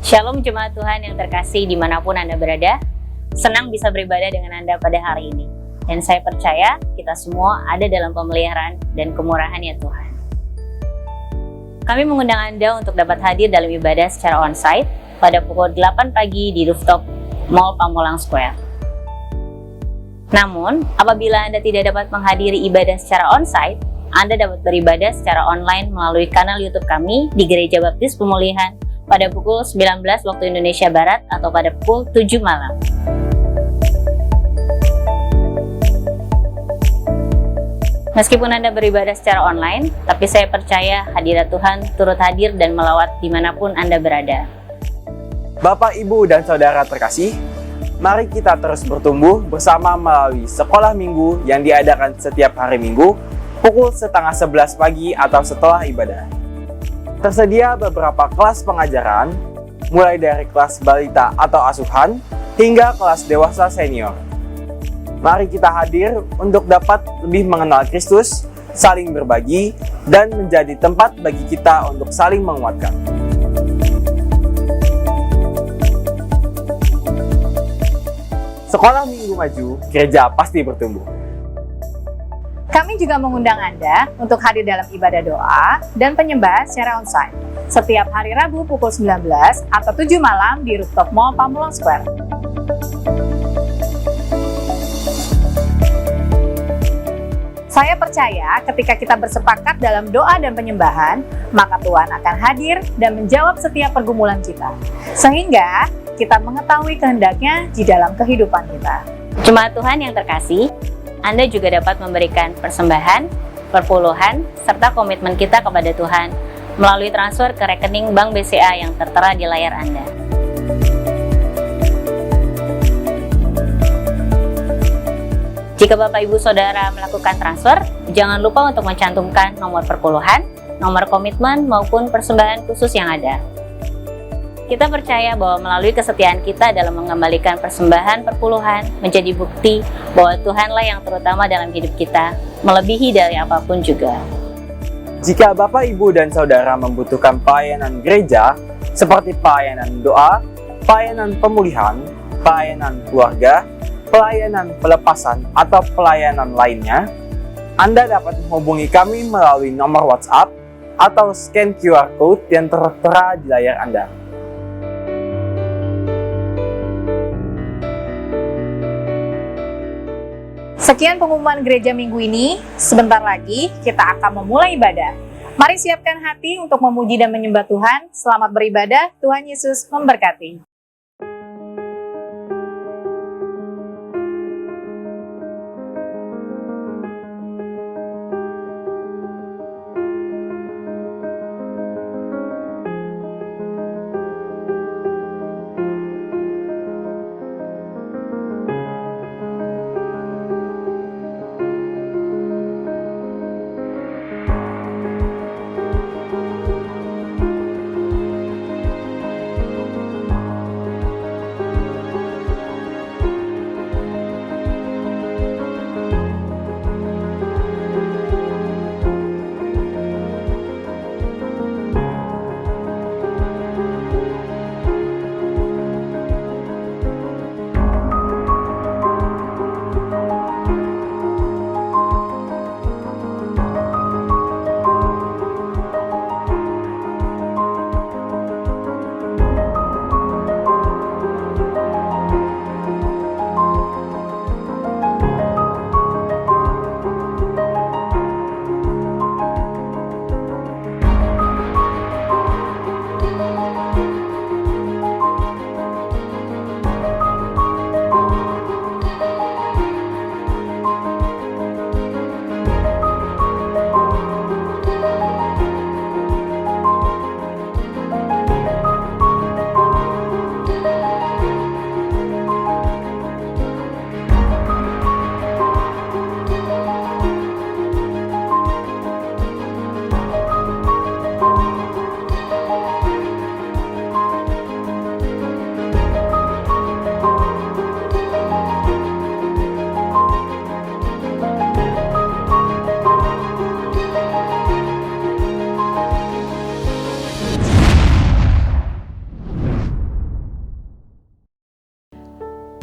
Shalom jemaat Tuhan yang terkasih dimanapun Anda berada. Senang bisa beribadah dengan Anda pada hari ini. Dan saya percaya kita semua ada dalam pemeliharaan dan kemurahan ya Tuhan. Kami mengundang Anda untuk dapat hadir dalam ibadah secara onsite pada pukul 8 pagi di rooftop Mall Pamulang Square. Namun, apabila Anda tidak dapat menghadiri ibadah secara onsite, Anda dapat beribadah secara online melalui kanal YouTube kami di Gereja Baptis Pemulihan pada pukul 19 waktu Indonesia Barat atau pada pukul 7 malam. Meskipun Anda beribadah secara online, tapi saya percaya hadirat Tuhan turut hadir dan melawat dimanapun Anda berada. Bapak, Ibu, dan Saudara terkasih, mari kita terus bertumbuh bersama melalui sekolah minggu yang diadakan setiap hari Minggu pukul 10:30 pagi atau setelah ibadah. Tersedia beberapa kelas pengajaran, mulai dari kelas balita atau asuhan hingga kelas dewasa senior. Mari kita hadir untuk dapat lebih mengenal Kristus, saling berbagi, dan menjadi tempat bagi kita untuk saling menguatkan. Sekolah Minggu maju, gereja pasti bertumbuh. Kami juga mengundang Anda untuk hadir dalam ibadah doa dan penyembah secara onsite setiap hari Rabu pukul 19 atau 7 malam di rooftop Mall Pamulang Square. Saya percaya ketika kita bersepakat dalam doa dan penyembahan, maka Tuhan akan hadir dan menjawab setiap pergumulan kita, sehingga kita mengetahui kehendaknya di dalam kehidupan kita. Jemaat Tuhan yang terkasih, Anda juga dapat memberikan persembahan, perpuluhan, serta komitmen kita kepada Tuhan melalui transfer ke rekening Bank BCA yang tertera di layar Anda. Jika Bapak Ibu Saudara melakukan transfer, jangan lupa untuk mencantumkan nomor perpuluhan, nomor komitmen, maupun persembahan khusus yang ada. Kita percaya bahwa melalui kesetiaan kita dalam mengembalikan persembahan perpuluhan menjadi bukti bahwa Tuhanlah yang terutama dalam hidup kita, melebihi dari apapun juga. Jika Bapak, Ibu, dan Saudara membutuhkan pelayanan gereja seperti pelayanan doa, pelayanan pemulihan, pelayanan keluarga, pelayanan pelepasan, atau pelayanan lainnya, Anda dapat menghubungi kami melalui nomor WhatsApp atau scan QR Code yang tertera di layar Anda. Sekian pengumuman gereja minggu ini. Sebentar lagi kita akan memulai ibadah. Mari siapkan hati untuk memuji dan menyembah Tuhan. Selamat beribadah, Tuhan Yesus memberkati.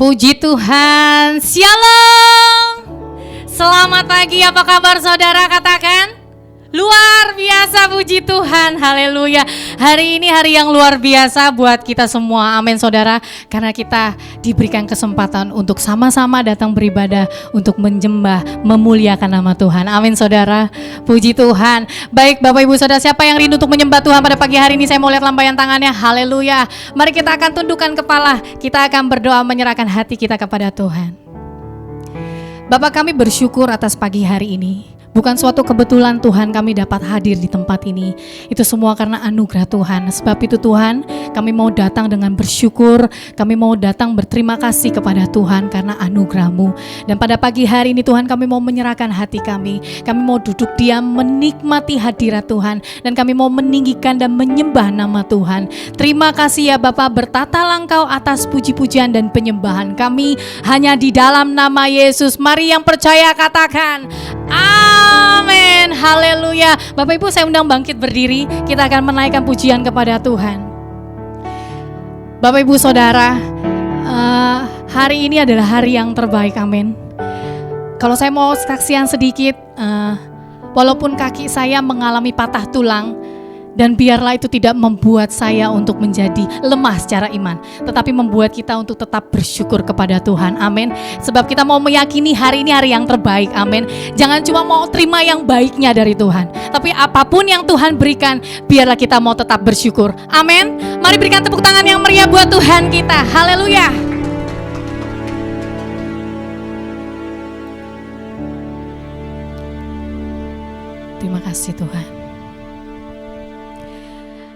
Puji Tuhan, Shalom. Selamat pagi, apa kabar saudara? Katakan, luar biasa, puji Tuhan, haleluya. Hari ini hari yang luar biasa buat kita semua, amin saudara. Karena kita diberikan kesempatan untuk sama-sama datang beribadah, untuk menyembah, memuliakan nama Tuhan, amin saudara. Puji Tuhan. Baik Bapak Ibu Saudara, siapa yang rindu untuk menyembah Tuhan pada pagi hari ini? Saya mau lihat lambaian tangannya, haleluya. Mari kita akan tundukkan kepala, kita akan berdoa menyerahkan hati kita kepada Tuhan. Bapak, kami bersyukur atas pagi hari ini. Bukan suatu kebetulan Tuhan kami dapat hadir di tempat ini. Itu semua karena anugerah Tuhan. Sebab itu Tuhan, kami mau datang dengan bersyukur. Kami mau datang berterima kasih kepada Tuhan karena anugerah-Mu. Dan pada pagi hari ini Tuhan, kami mau menyerahkan hati kami. Kami mau duduk diam menikmati hadirat Tuhan. Dan kami mau meninggikan dan menyembah nama Tuhan. Terima kasih ya Bapa, bertatalah Engkau atas puji-pujian dan penyembahan kami hanya di dalam nama Yesus. Mari yang percaya katakan amin, haleluya. Bapak Ibu, saya undang bangkit berdiri. Kita akan menaikkan pujian kepada Tuhan. Bapak Ibu Saudara, hari ini adalah hari yang terbaik, amin. Kalau saya mau saksian sedikit, walaupun kaki saya mengalami patah tulang, dan biarlah itu tidak membuat saya untuk menjadi lemah secara iman, tetapi membuat kita untuk tetap bersyukur kepada Tuhan, amin. Sebab kita mau meyakini hari ini hari yang terbaik, amin. Jangan cuma mau terima yang baiknya dari Tuhan, tapi apapun yang Tuhan berikan, biarlah kita mau tetap bersyukur, amin. Mari berikan tepuk tangan yang meriah buat Tuhan kita, haleluya. Terima kasih Tuhan.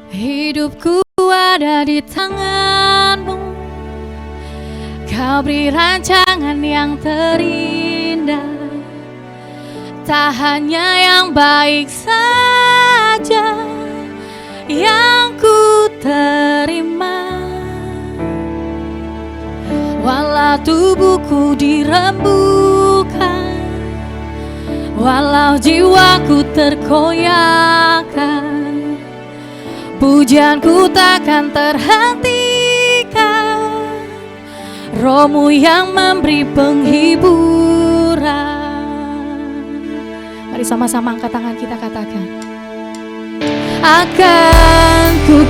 Hidupku ada di tangan-Mu, Kau beri rancangan yang terindah. Tak hanya yang baik saja yang ku terima, walau tubuhku dirembukan, walau jiwaku terkoyakkan, pujianku takkan terhentikan, Roh-Mu yang memberi penghiburan. Mari sama-sama angkat tangan kita, katakan, akan ku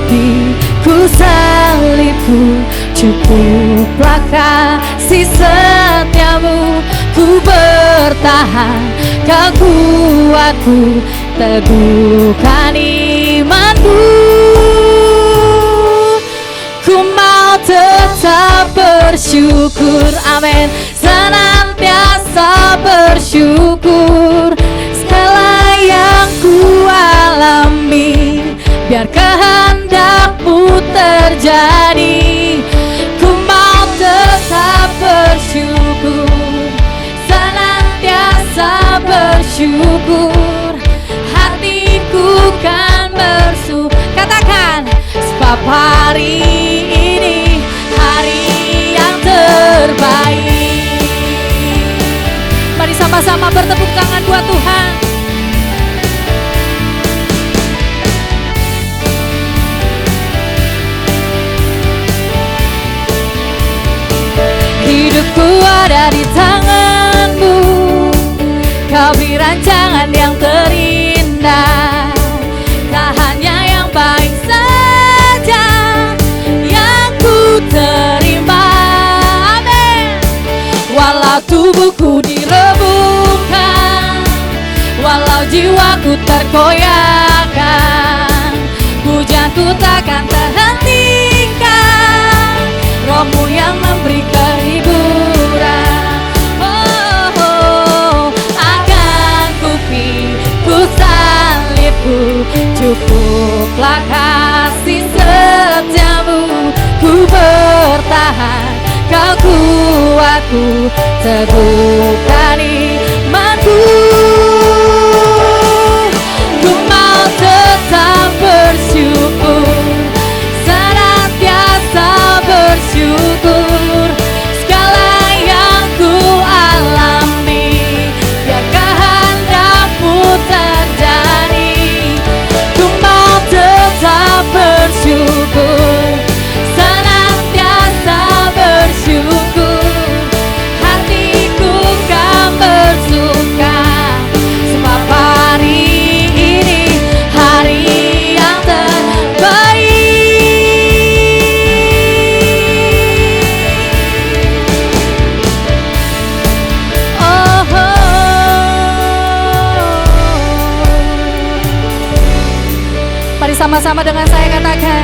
salibku, cukuplah kasih setiamu. Ku bertahan, Kau kuatku, teguhkan imanku. Ku mau tetap bersyukur, amin. Senantiasa bersyukur. Segala yang ku alami, biar kehendak-Mu terjadi. Ku mau tetap bersyukur, senantiasa bersyukur. Hatiku kan bersyukur. Katakan, sebab hari ini hari yang terbaik. Mari sama-sama bertepuk tangan buat Tuhan. Hidupku ada di tangan-Mu, Kau beri rancangan yang terindah. Tak hanya yang baik saja yang ku terima, amin. Walau tubuhku direbungkan, walau jiwaku terkoyakkan, pujianku takkan terhentikan, Roh-Mu yang memberi kehiburan. Akan ku salibku, cukuplah kasih setiamu. Ku bertahan, Kau kuatku, teguhkan imanku. Ku mau tetap bersyukur, senantiasa bersyukur. Segala yang ku alami, biar kehendak-Mu terjadi. Ku mau tetap bersyukur, senantiasa bersyukur. Sama-sama dengan saya katakan,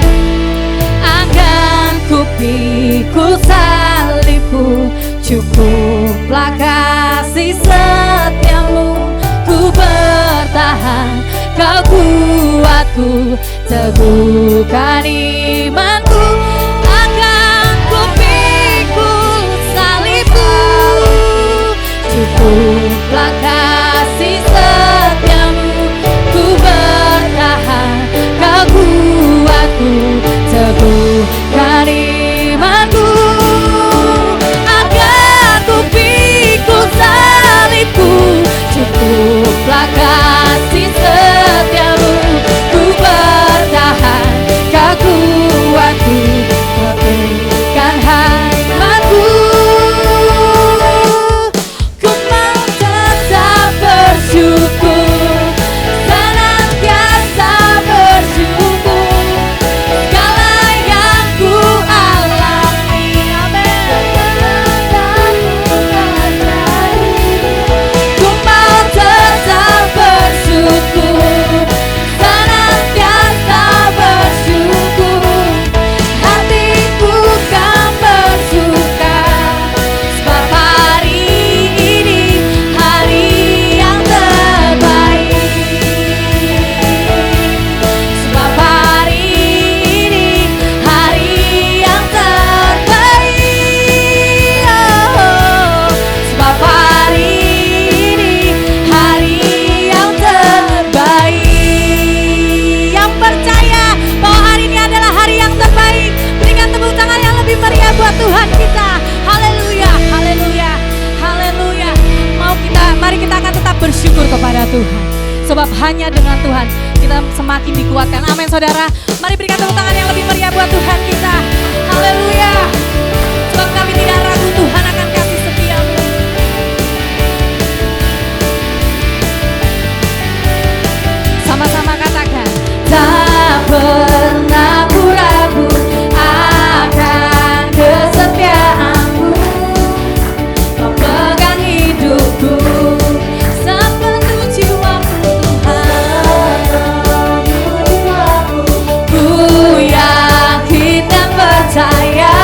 akan ku pikul salibku, cukuplah kasih setiamu. Ku bertahan, kau kuatku, teguhkan imanku. Akan ku pikul salibku, cukuplah kasih setiamu. Ku bertahan, kau kuatku, teguhkan imanku. Akan ku pikul salibku, cukuplah kasih setiamu. Ku bertahan, kau kuatku, teguhkan imanku. Ku mau tetap bersyukur, senantiasa bersyukur. Segala yang ku alami, ku mau tetap bersyukur, senantiasa bersyukur. Hatiku kan bersuka, sebab hari ini hari yang terbaik. Sebab hari ini hari yang terbaik. Oh, sebab hari ini hari yang terbaik. Yang percaya bahwa hari ini adalah hari yang terbaik, berikan tepuk tangan yang lebih meriah buat Tuhan kita. Haleluya, haleluya, haleluya. Mari kita akan tetap bersyukur kepada Tuhan, sebab hanya dengan Tuhan kita semakin dikuatkan. Amin saudara. Mari berikan tepuk tangan yang lebih meriah buat Tuhan kita. Haleluya. Sebab kami tidak ragu Tuhan akan kasih setiamu. Sama-sama katakan, tak pernah ku ragu akan kesetiaanmu. Memegang hidupku sepenuh jiwaku Tuhan. Ku yakin dan percaya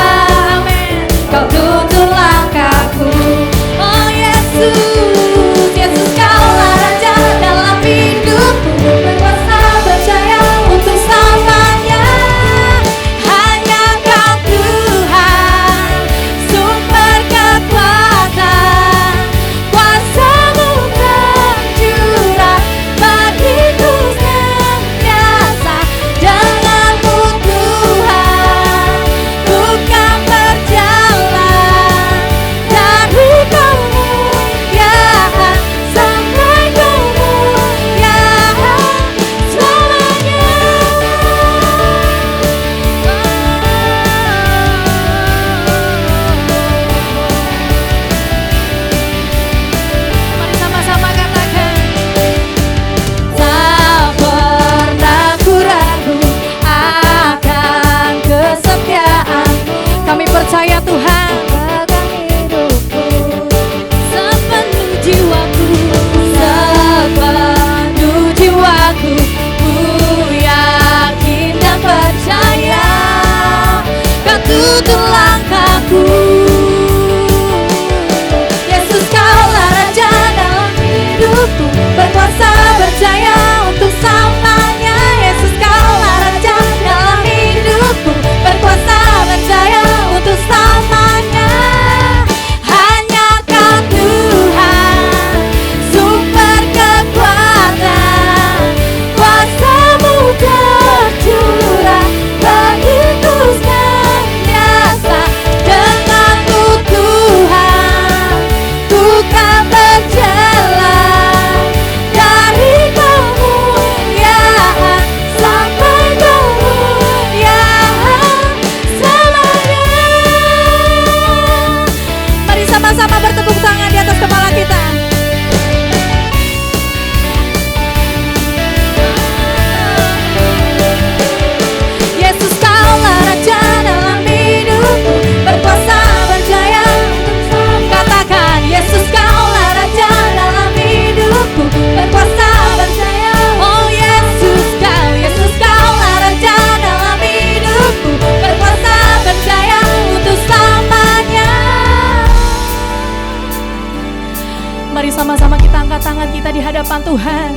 hadapan Tuhan.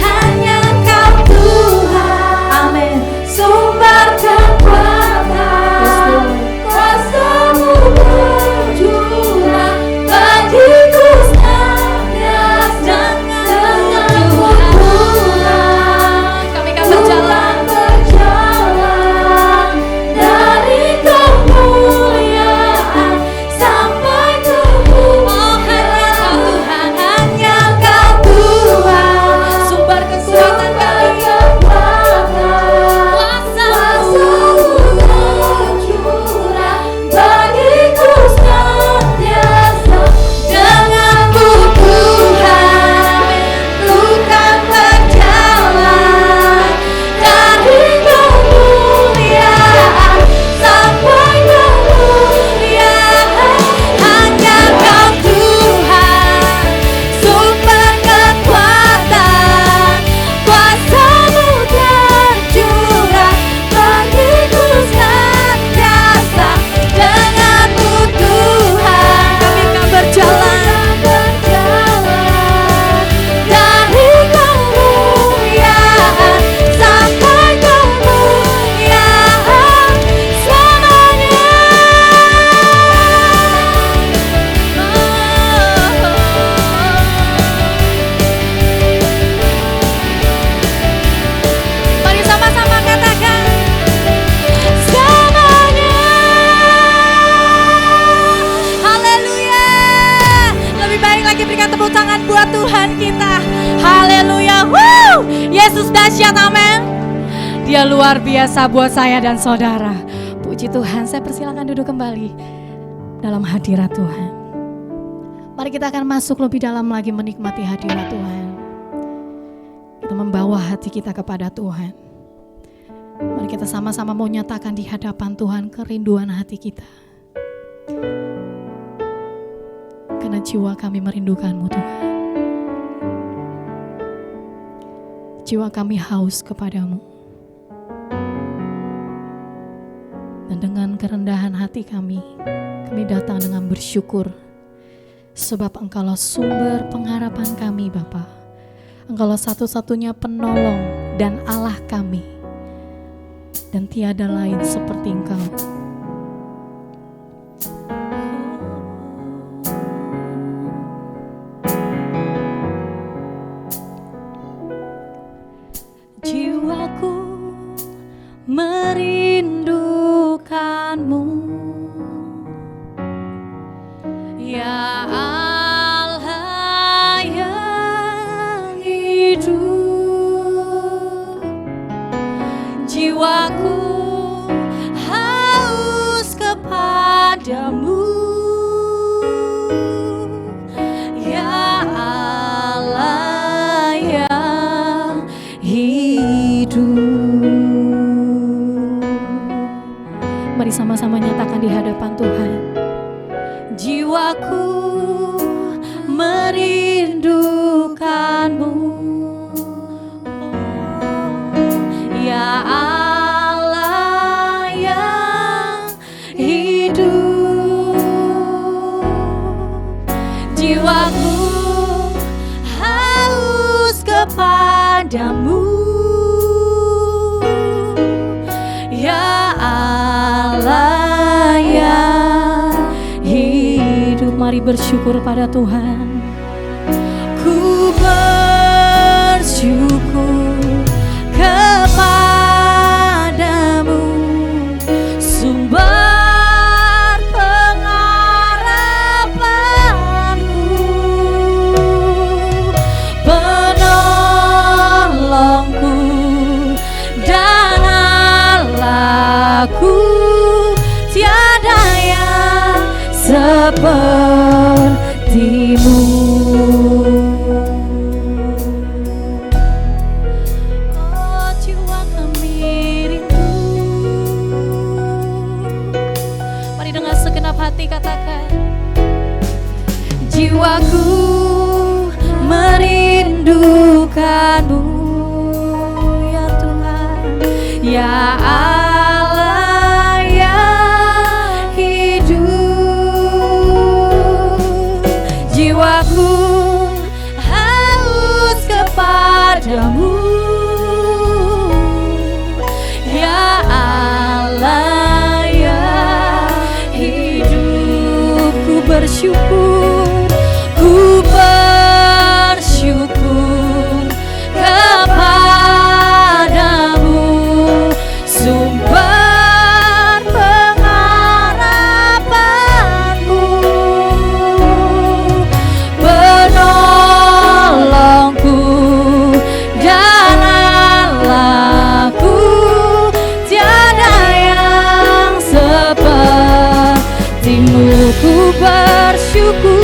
Hanya Engkau Tuhan, Amin. sumber kekuatan, kuasa-Mu berjuang bagiku senantiasa. Denganmu Tuhan, Kami akan berjalan berjalan dari kemuliaan sampai kemuliaan. Hanya Engkau Tuhan, sumber kekuatan kami. kuasa-Mu berjuang bagiku senantiasa. Denganmu Tuhan, ku kan berjalan dari kemuliaan sampai kemuliaan. Hanya Engkau Tuhan, sumber kekuatan, kuasa-Mu tercurah bagiku senantiasa. Denganmu Tuhan, Kami akan berjalan dari kemuliaan sampai kemuliaan selamanya. Mari sama-sama katakan. Selamanya. Haleluya. Lebih baik lagi berikan tepuk tangan buat Tuhan kita. Haleluya. Woo! Yesus dahsyat, amin. Dia luar biasa buat saya dan saudara. Puji Tuhan, saya persilakan duduk kembali dalam hadirat Tuhan. Mari kita akan masuk lebih dalam lagi menikmati hadirat Tuhan. Kita membawa hati kita kepada Tuhan. Mari kita sama-sama mau nyatakan di hadapan Tuhan kerinduan hati kita. Karena jiwa kami merindukan-Mu Tuhan. Jiwa kami haus kepadamu. Dan dengan kerendahan hati kami datang dengan bersyukur. Sebab Engkaulah sumber pengharapan kami Bapa. Engkaulah satu-satunya penolong dan Allah kami. Dan tiada lain seperti Engkau. Jiwaku merindukan-Mu, ya Allah yang hidup. Jiwaku haus kepadamu, ya Allah yang hidup. Mari sama-sama nyatakan di hadapan Tuhan. Jiwaku merindukan-Mu, ya Allah yang hidup. Jiwaku haus kepadamu, ya Allah yang hidup. Mari bersyukur pada Tuhan. Ku bersyukur kepadamu, sumber pengharapanku, penolongku dan Allahku. Tiada yang seperti-Mu. Oh, jiwa kami rindu. Mari dengan segenap hati katakan. Jiwaku merindukan-Mu, ya Tuhan, ya Allah yang hidup. padamu, ya Allah, ya hidupku bersyukur, ku bersyukur kepadamu, sumber pengharapanku, penolongku dan Allahku, tiada yang sepertimu, ku bersyukur.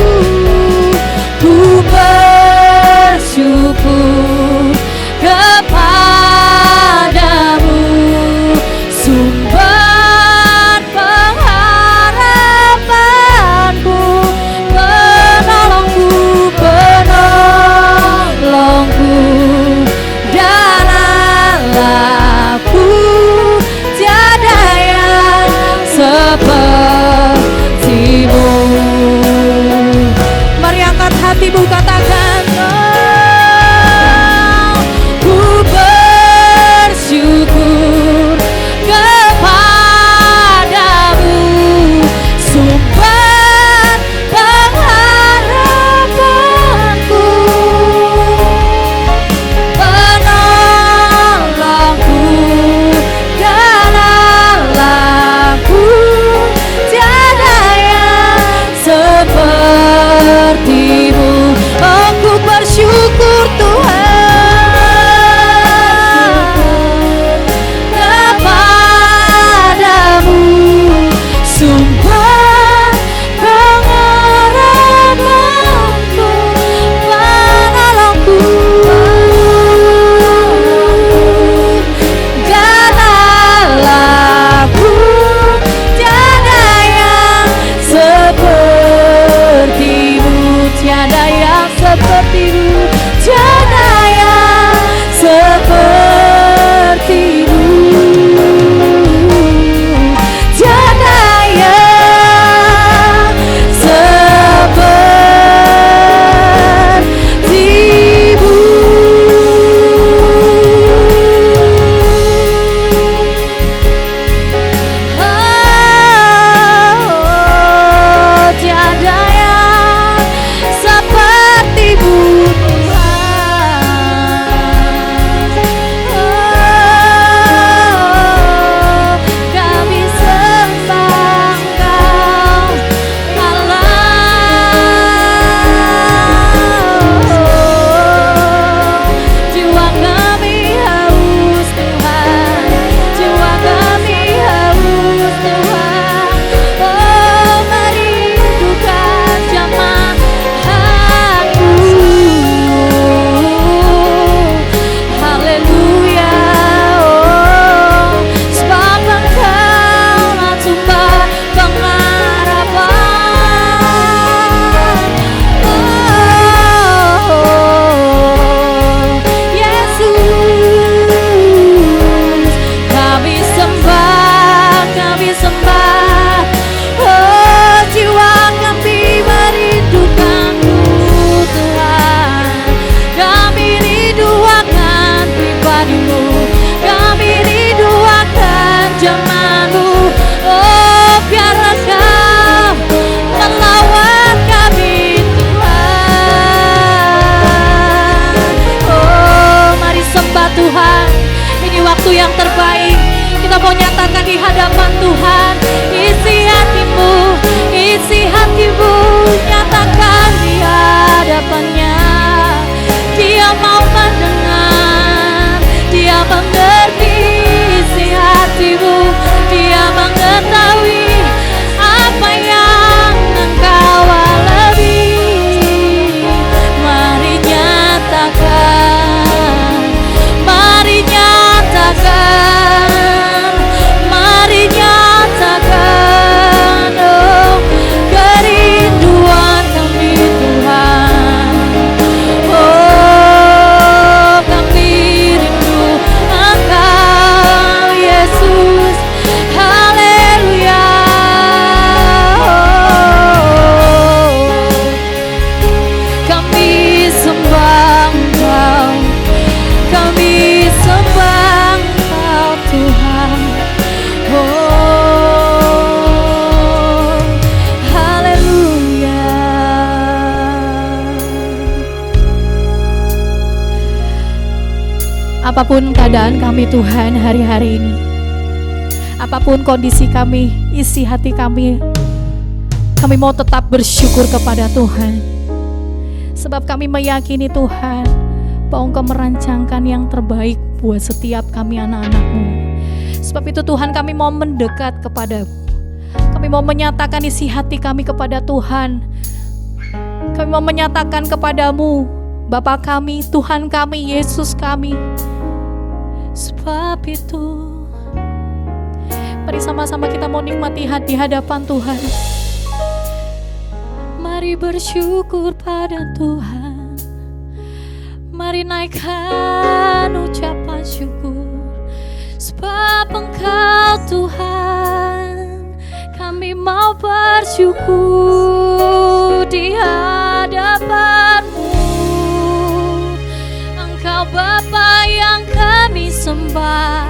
Apapun keadaan kami Tuhan hari-hari ini, apapun kondisi kami, isi hati kami mau tetap bersyukur kepada Tuhan. Sebab kami meyakini Tuhan bahwa Engkau merancangkan yang terbaik buat setiap kami anak-anak-Mu. Sebab itu Tuhan, kami mau mendekat kepadamu. Kami mau menyatakan isi hati kami kepada Tuhan. Kami mau menyatakan kepadamu, Bapa kami, Tuhan kami, Yesus kami. Sebab itu, mari sama-sama kita mau nikmati di hadapan Tuhan. Mari bersyukur pada Tuhan. Mari naikkan ucapan syukur. Sebab Engkau Tuhan, kami mau bersyukur di hadapan-Mu. Engkau Bapa yang kami sembah,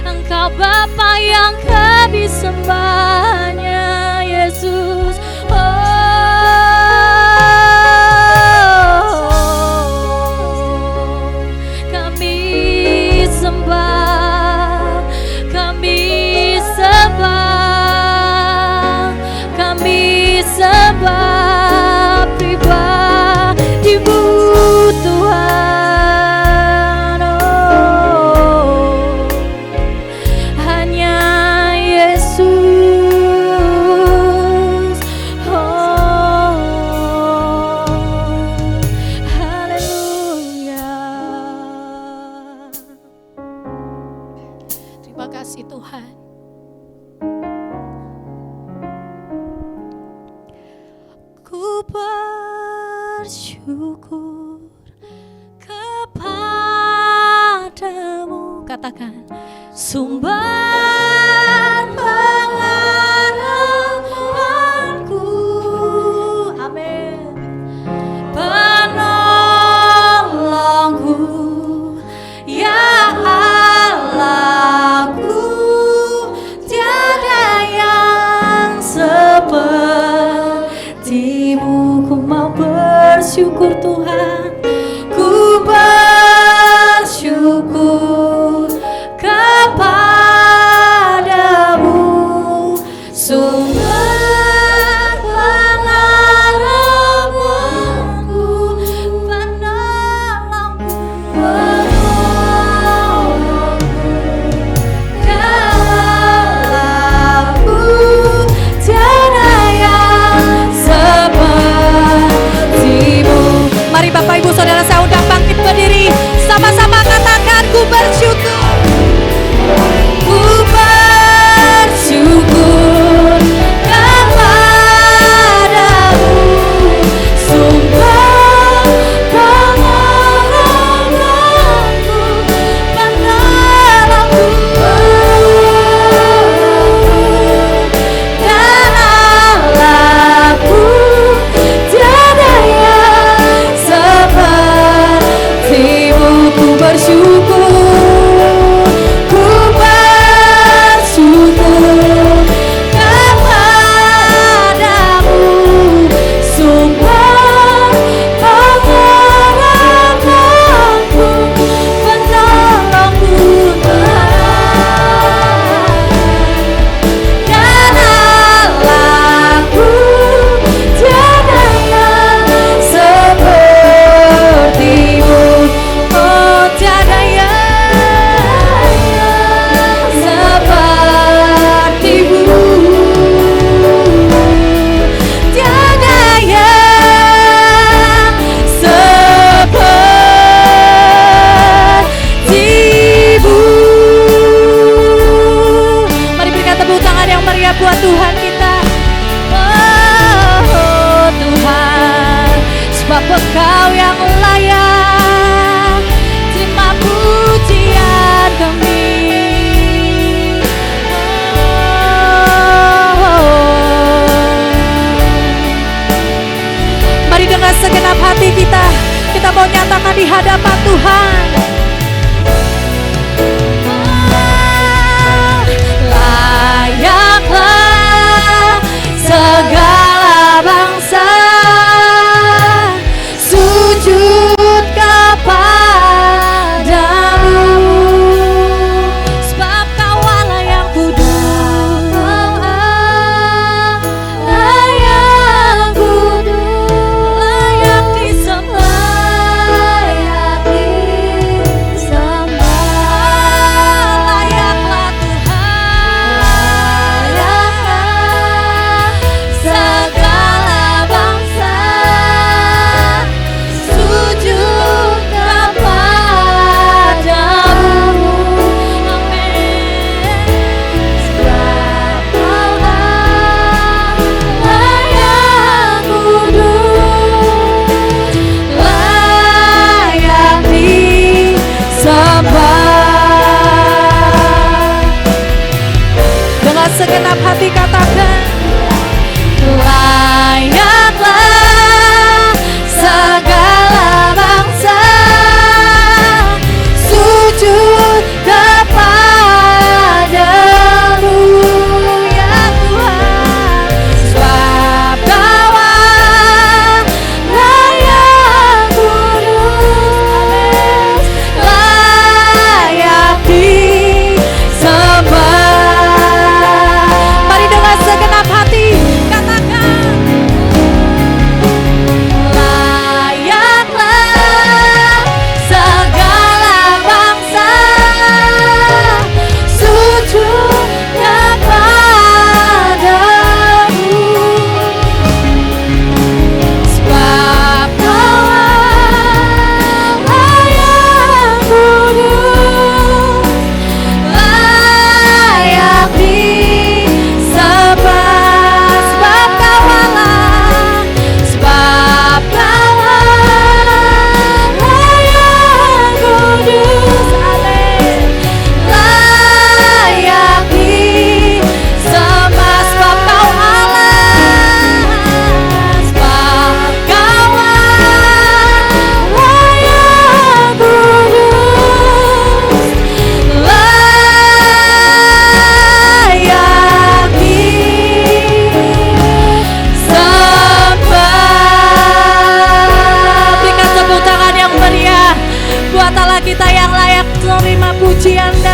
Engkau Bapa yang kami sembahnya, Yesus. Kami sembah, kami sembah, kami sembah pribadi-Mu Tuhan. Hanya Yesus. Haleluya. Terima kasih Tuhan. Ku bersyukur kepadamu. Katakan, sumber pengharapanku. Amin. Penolongku, ya Allahku, tiada yang seperti-Mu. Ku mau bersyukur Tuhan, ku bersyukur kepada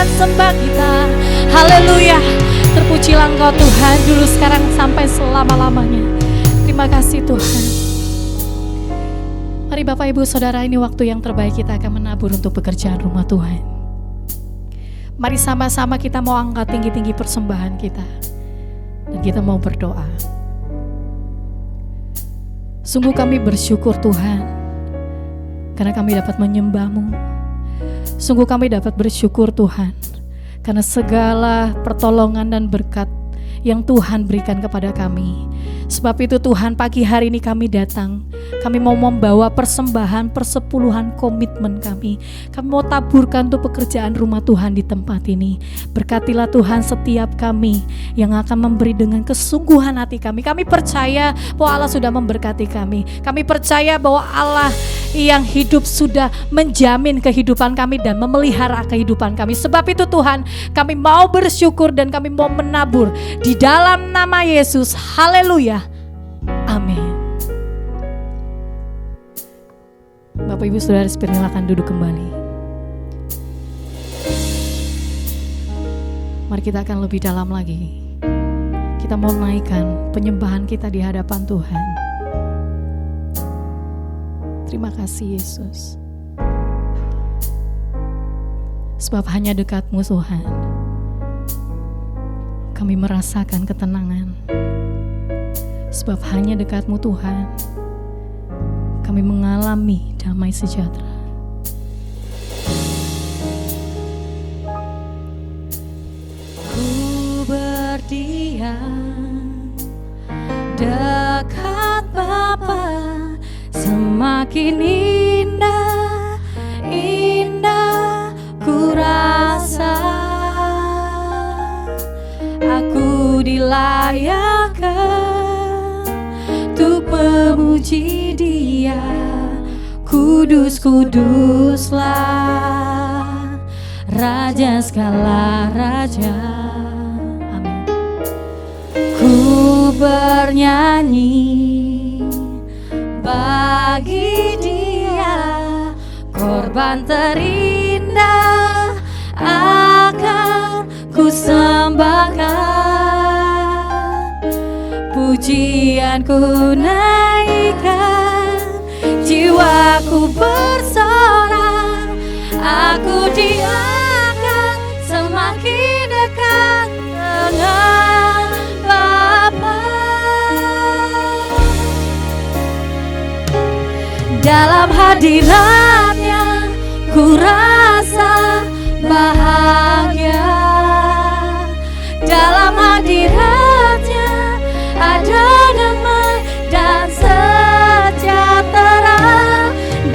dan sembah kita. Haleluya. Terpujilah Engkau Tuhan, dulu sekarang sampai selama-lamanya. Terima kasih Tuhan. Mari Bapak Ibu Saudara, ini waktu yang terbaik kita akan menabur untuk pekerjaan rumah Tuhan. Mari sama-sama kita mau angkat tinggi-tinggi persembahan kita. Dan kita mau berdoa. Sungguh kami bersyukur Tuhan, karena kami dapat menyembah-Mu. Sungguh kami dapat bersyukur Tuhan, karena segala pertolongan dan berkat yang Tuhan berikan kepada kami. Sebab itu Tuhan, pagi hari ini kami datang. Kami mau membawa persembahan, persepuluhan komitmen kami. Kami mau taburkan untuk pekerjaan rumah Tuhan di tempat ini. Berkatilah Tuhan setiap kami yang akan memberi dengan kesungguhan hati kami. Kami percaya bahwa Allah sudah memberkati kami. Kami percaya bahwa Allah yang hidup sudah menjamin kehidupan kami dan memelihara kehidupan kami. Sebab itu Tuhan, kami mau bersyukur dan kami mau menabur di dalam nama Yesus. Haleluya. Amin. Bapak Ibu Saudara, silakan duduk kembali. Mari kita akan lebih dalam lagi. Kita mau naikkan penyembahan kita di hadapan Tuhan. Terima kasih Yesus. Sebab hanya dekat-Mu Tuhan, kami merasakan ketenangan. Sebab hanya dekat-Mu Tuhan, kami mengalami damai sejahtera. Ku berdiam dekat Bapa, semakin indah, indah ku rasa. Aku dilayakkan untuk memuji Dia. Kudus, kuduslah Raja segala raja. Amin. Ku bernyanyi bagi Dia, korban terindah akan ku sembahkan. Pujianku naikkan, jiwaku bersorak. Aku diangkat semakin dekat dengan Bapa. Dalam hadirat-Nya ku rasa bahagia. Dalam hadirat-Nya ada damai dan sejahtera.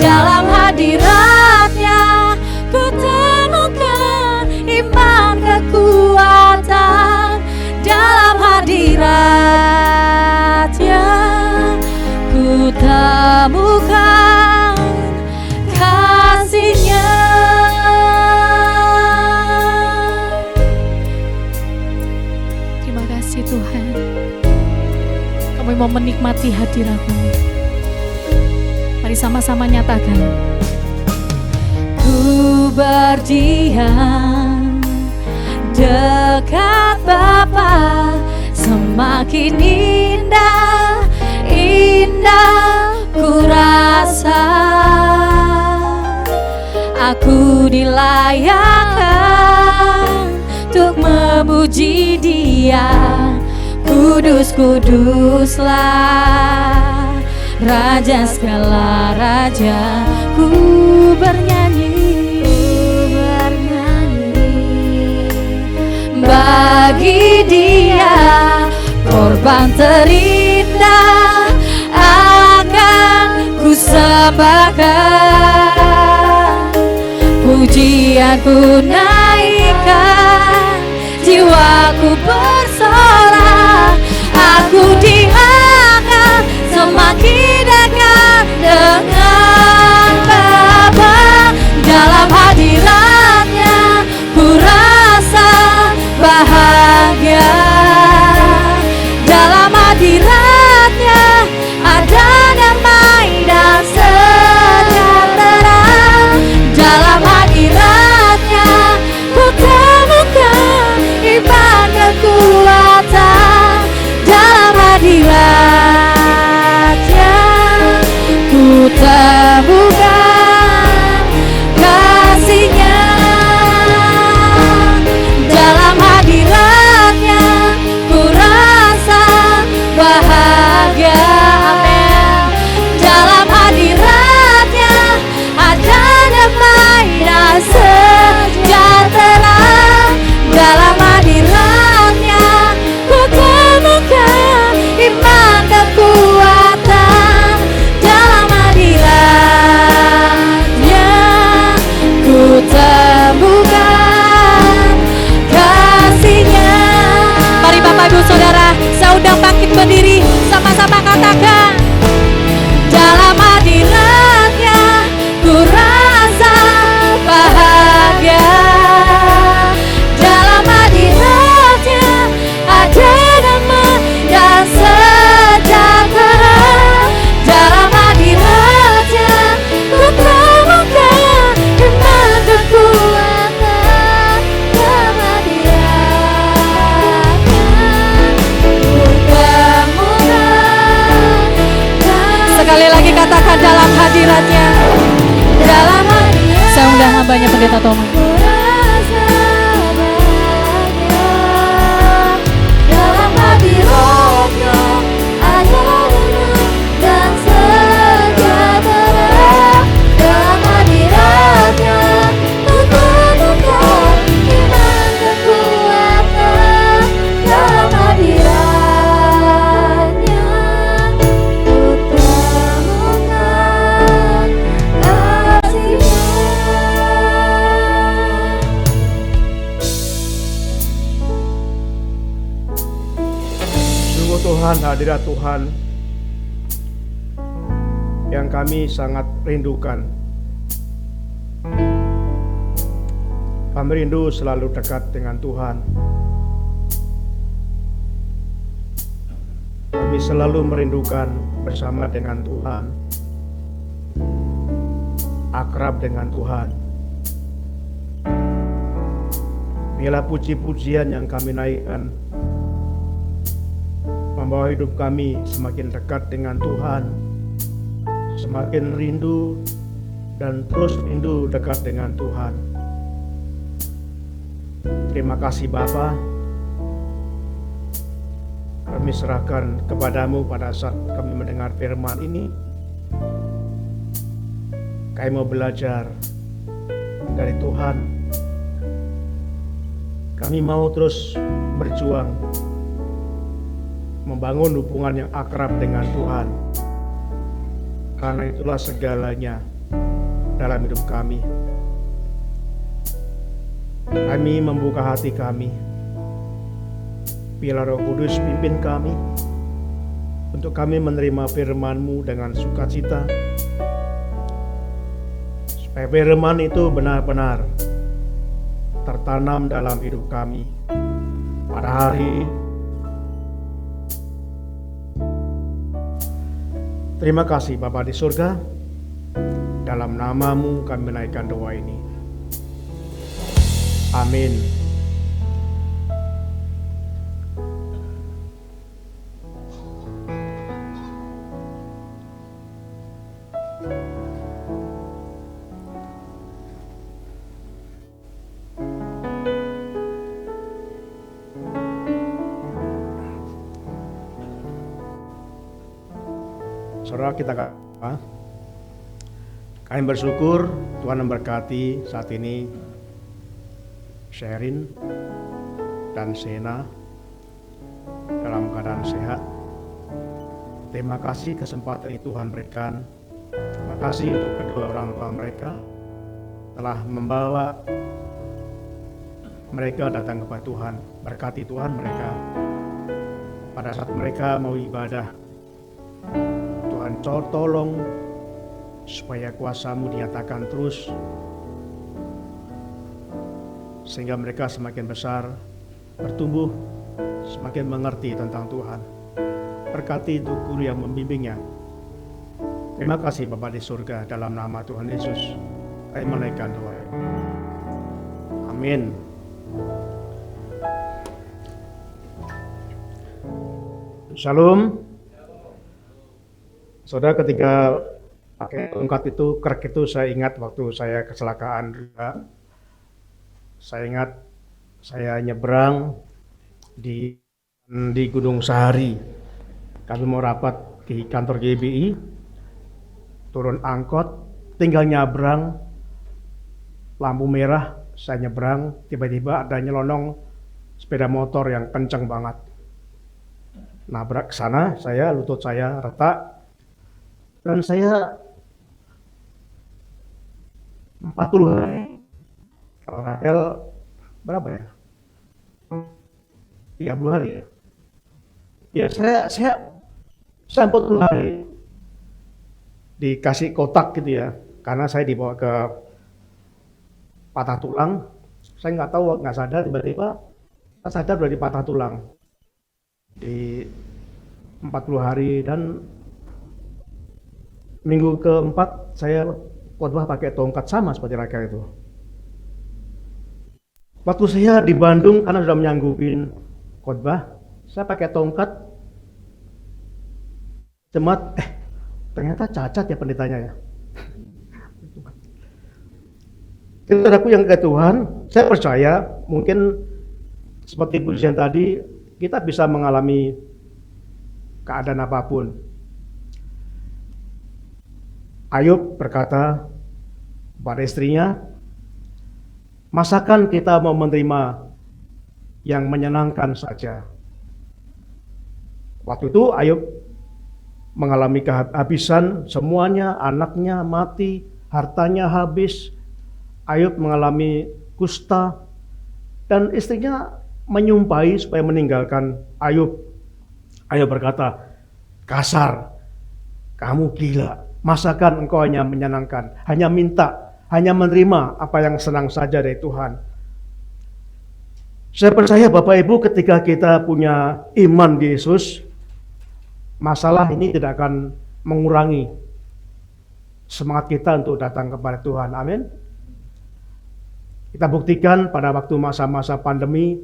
Dalam hadirat-Nya ku temukan iman kekuatan. Dalam hadirat-Nya ku temukan kasih-Nya. Terima kasih Tuhan. Kami mau menikmati hadirat-Mu. Mari sama-sama nyatakan. Ku berdiam dekat Bapa, semakin indah, indah ku rasa. Aku dilayakkan untuk memuji Dia. Kudus, kuduslah Raja segala raja. Ku bernyanyi, bagi Dia, korban terindah akan ku sembahkan. Pujianku naikkan, jiwaku bersorak. Aku diangkat semakin dekat dengan Bapa. Dalam hadirat-Nya ku rasa bahagia. Dalam hadirat-Nya ada damai dan sejahtera. Dalam hadirat-Nya ku suaranya Pendeta Thomas. Kurasa bahagia dalam hadiratnya ada tenang dan sejahtera. Dalam hadiratnya ku temukan iman kekuatan. Dalam hadiratnya ku temukan kasih-Nya. Sungguh Tuhan, hadirat Tuhan yang kami sangat rindukan. Kami rindu selalu dekat dengan Tuhan. Kami selalu merindukan bersama dengan Tuhan, akrab dengan Tuhan. Biarlah puji-pujian yang kami naikkan membawa hidup kami semakin dekat dengan Tuhan, semakin rindu dan terus rindu dekat dengan Tuhan. Terima kasih Bapa. Kami serahkan kepadamu pada saat kami mendengar firman ini. Kami mau belajar dari Tuhan. Kami mau terus berjuang membangun hubungan yang akrab dengan Tuhan. Karena itulah segalanya dalam hidup kami. Kami membuka hati kami. Biarlah Roh Kudus pimpin kami untuk kami menerima firman-Mu dengan sukacita, supaya firman itu benar-benar tertanam dalam hidup kami pada hari ini. Terima kasih Bapa di surga. Dalam nama-Mu kami menaikkan doa ini. Amin. Saudara kita kami bersyukur Tuhan memberkati saat ini Sherin dan Sena dalam keadaan sehat. Terima kasih kesempatan yang Tuhan berikan. Terima kasih untuk kedua orang tua mereka telah membawa mereka datang kepada Tuhan. Berkati Tuhan mereka pada saat mereka mau ibadah. Tuhan tolong supaya kuasa-Mu dinyatakan terus, sehingga mereka semakin besar, bertumbuh, semakin mengerti tentang Tuhan. Berkati untuk guru yang membimbingnya. Terima kasih Bapa di surga, dalam nama Tuhan Yesus kami menaikkan doa. Amin. Shalom. Saudara, ketika pakai tongkat itu, krek itu, saya ingat waktu saya kecelakaan juga. Saya ingat saya nyebrang di Gunung Sahari. Kami mau rapat di kantor GBI, turun angkot, tinggal nyebrang, lampu merah, saya nyebrang, tiba-tiba ada nyelonong sepeda motor yang kencang banget. Nabrak ke sana, lutut saya retak. Dan saya 40 hari. Kalau Rahel berapa ya? 30 hari ya? Ya saya 40 hari dikasih kotak gitu ya. Karena saya dibawa ke patah tulang. Saya nggak tahu, nggak sadar, tiba-tiba saya sadar udah di patah tulang. Di 40 hari, dan minggu keempat saya khotbah pakai tongkat sama seperti Rakel itu. Waktu saya di Bandung karena sudah menyanggupin khotbah, saya pakai tongkat, jemaat, ternyata cacat ya pendetanya ya. Saudaraku yang ke Tuhan, saya percaya mungkin seperti pujian tadi, kita bisa mengalami keadaan apapun. Ayub berkata pada istrinya, masakan kita mau menerima yang menyenangkan saja. Waktu itu Ayub mengalami kehabisan, semuanya, anaknya mati, hartanya habis. Ayub mengalami kusta dan istrinya menyumpahi supaya meninggalkan Ayub. Ayub berkata, kasar, kamu gila, masakan engkau hanya menyenangkan, hanya minta, hanya menerima apa yang senang saja dari Tuhan. Saya percaya Bapak Ibu, ketika kita punya iman di Yesus, masalah ini tidak akan mengurangi semangat kita untuk datang kepada Tuhan. Amin. Kita buktikan pada waktu masa-masa pandemi,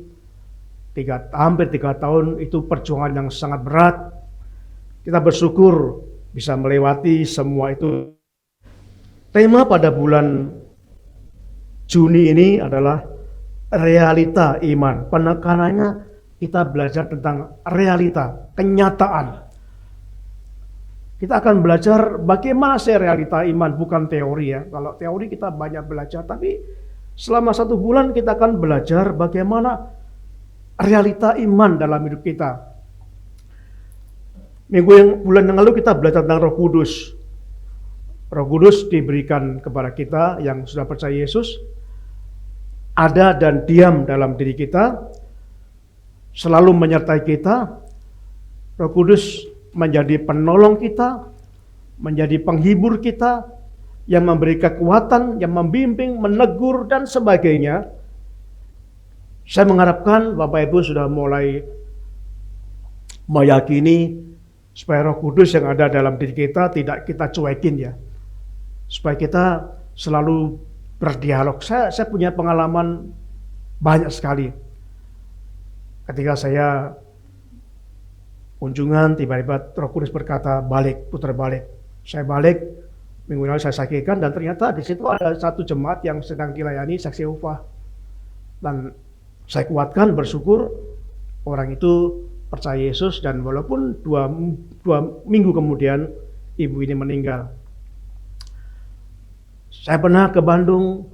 hampir 3 tahun itu perjuangan yang sangat berat. Kita bersyukur bisa melewati semua itu. Tema pada bulan Juni ini adalah realita iman. Penekanannya kita belajar tentang realita, kenyataan. Kita akan belajar bagaimana sih realita iman, bukan teori ya. Kalau teori kita banyak belajar, tapi selama 1 bulan kita akan belajar bagaimana realita iman dalam hidup kita. Bulan yang lalu kita belajar tentang Roh Kudus. Roh Kudus diberikan kepada kita yang sudah percaya Yesus, ada dan diam dalam diri kita, selalu menyertai kita. Roh Kudus menjadi penolong kita, menjadi penghibur kita, yang memberi kekuatan, yang membimbing, menegur, dan sebagainya. Saya mengharapkan Bapak Ibu sudah mulai meyakini supaya Roh Kudus yang ada dalam diri kita tidak kita cuekin ya. Supaya kita selalu berdialog. Saya punya pengalaman banyak sekali. Ketika saya kunjungan, tiba-tiba Roh Kudus berkata, balik, putar balik. Saya balik, minggu lalu saya saksikan, dan ternyata di situ ada satu jemaat yang sedang dilayani saksi Yehova. Dan saya kuatkan, bersyukur orang itu percaya Yesus, dan walaupun dua minggu kemudian ibu ini meninggal. Saya pernah ke Bandung,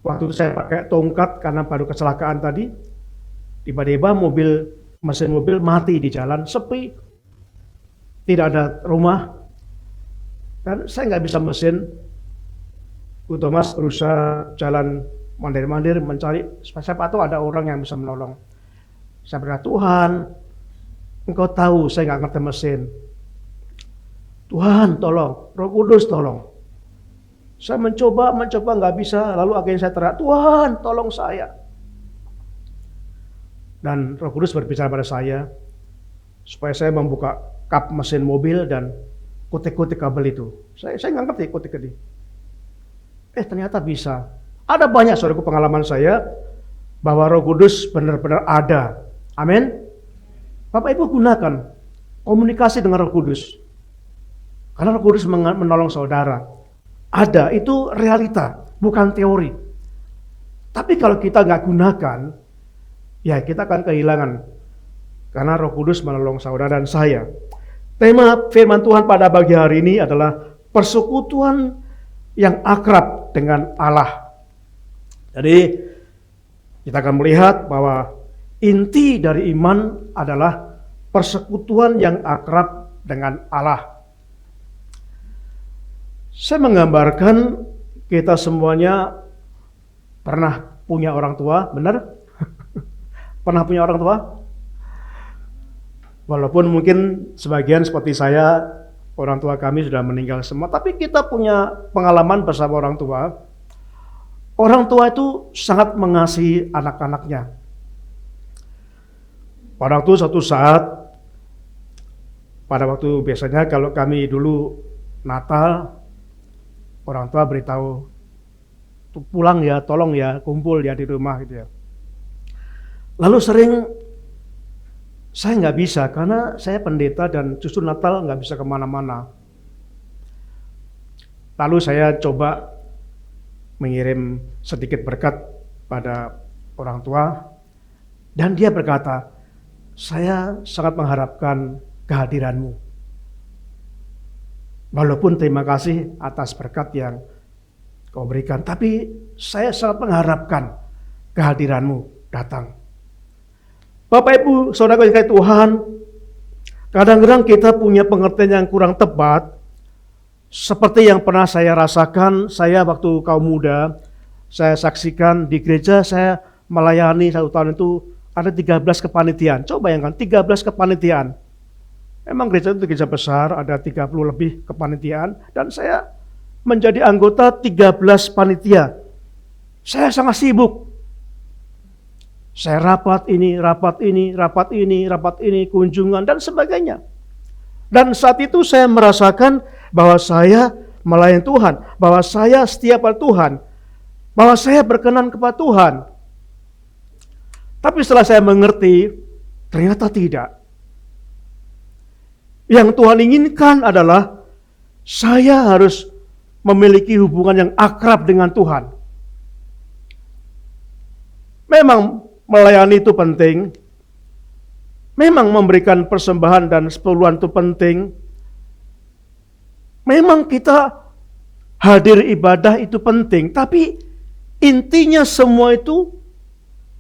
waktu itu saya pakai tongkat karena baru kecelakaan tadi. Tiba-tiba mesin mobil mati di jalan, sepi, tidak ada rumah. Dan saya nggak bisa mesin. Bu Thomas berusaha jalan mandir-mandir mencari, siapa tahu ada orang yang bisa menolong. Saya berkata, Tuhan, Engkau tahu saya nggak ngerti mesin. Tuhan tolong, Roh Kudus tolong. Saya mencoba nggak bisa. Lalu akhirnya saya teriak, Tuhan tolong saya. Dan Roh Kudus berbicara pada saya supaya saya membuka kap mesin mobil dan kutik-kutik kabel itu. Saya nggak ngerti kutik ini. Ternyata bisa. Ada banyak saudaraku pengalaman saya bahwa Roh Kudus benar-benar ada. Amin. Bapak Ibu gunakan komunikasi dengan Roh Kudus. Karena Roh Kudus menolong saudara. Ada, itu realita, bukan teori. Tapi kalau kita nggak gunakan, ya kita akan kehilangan. Karena Roh Kudus menolong saudara dan saya. Tema firman Tuhan pada pagi hari ini adalah persekutuan yang akrab dengan Allah. Jadi kita akan melihat bahwa inti dari iman adalah persekutuan yang akrab dengan Allah. Saya menggambarkan kita semuanya pernah punya orang tua, benar? Pernah punya orang tua? Walaupun mungkin sebagian seperti saya, orang tua kami sudah meninggal semua, tapi kita punya pengalaman bersama orang tua. Orang tua itu sangat mengasihi anak-anaknya. Pada waktu suatu saat, pada waktu biasanya kalau kami dulu Natal, orang tua beritahu, pulang ya, tolong ya, kumpul ya di rumah gitu ya. Lalu sering saya nggak bisa karena saya pendeta dan justru Natal nggak bisa kemana-mana. Lalu saya coba mengirim sedikit berkat pada orang tua, dan dia berkata, saya sangat mengharapkan kehadiranmu. Walaupun terima kasih atas berkat yang kau berikan, tapi saya sangat mengharapkan kehadiranmu datang. Bapak Ibu, saudara yang dikasihi Tuhan, kadang-kadang kita punya pengertian yang kurang tepat, seperti yang pernah saya rasakan. Saya waktu kaum muda, saya saksikan di gereja saya melayani 1 tahun itu ada 13 kepanitiaan. Coba bayangkan 13 kepanitiaan. Memang gereja itu gereja besar, ada 30 lebih kepanitiaan, dan saya menjadi anggota 13 panitia. Saya sangat sibuk. Saya rapat ini, kunjungan dan sebagainya. Dan saat itu saya merasakan bahwa saya melayani Tuhan, bahwa saya setia pada Tuhan, bahwa saya berkenan kepada Tuhan. Tapi setelah saya mengerti, ternyata tidak. Yang Tuhan inginkan adalah saya harus memiliki hubungan yang akrab dengan Tuhan. Memang melayani itu penting, memang memberikan persembahan dan sepuluhan itu penting, memang kita hadir ibadah itu penting, tapi intinya semua itu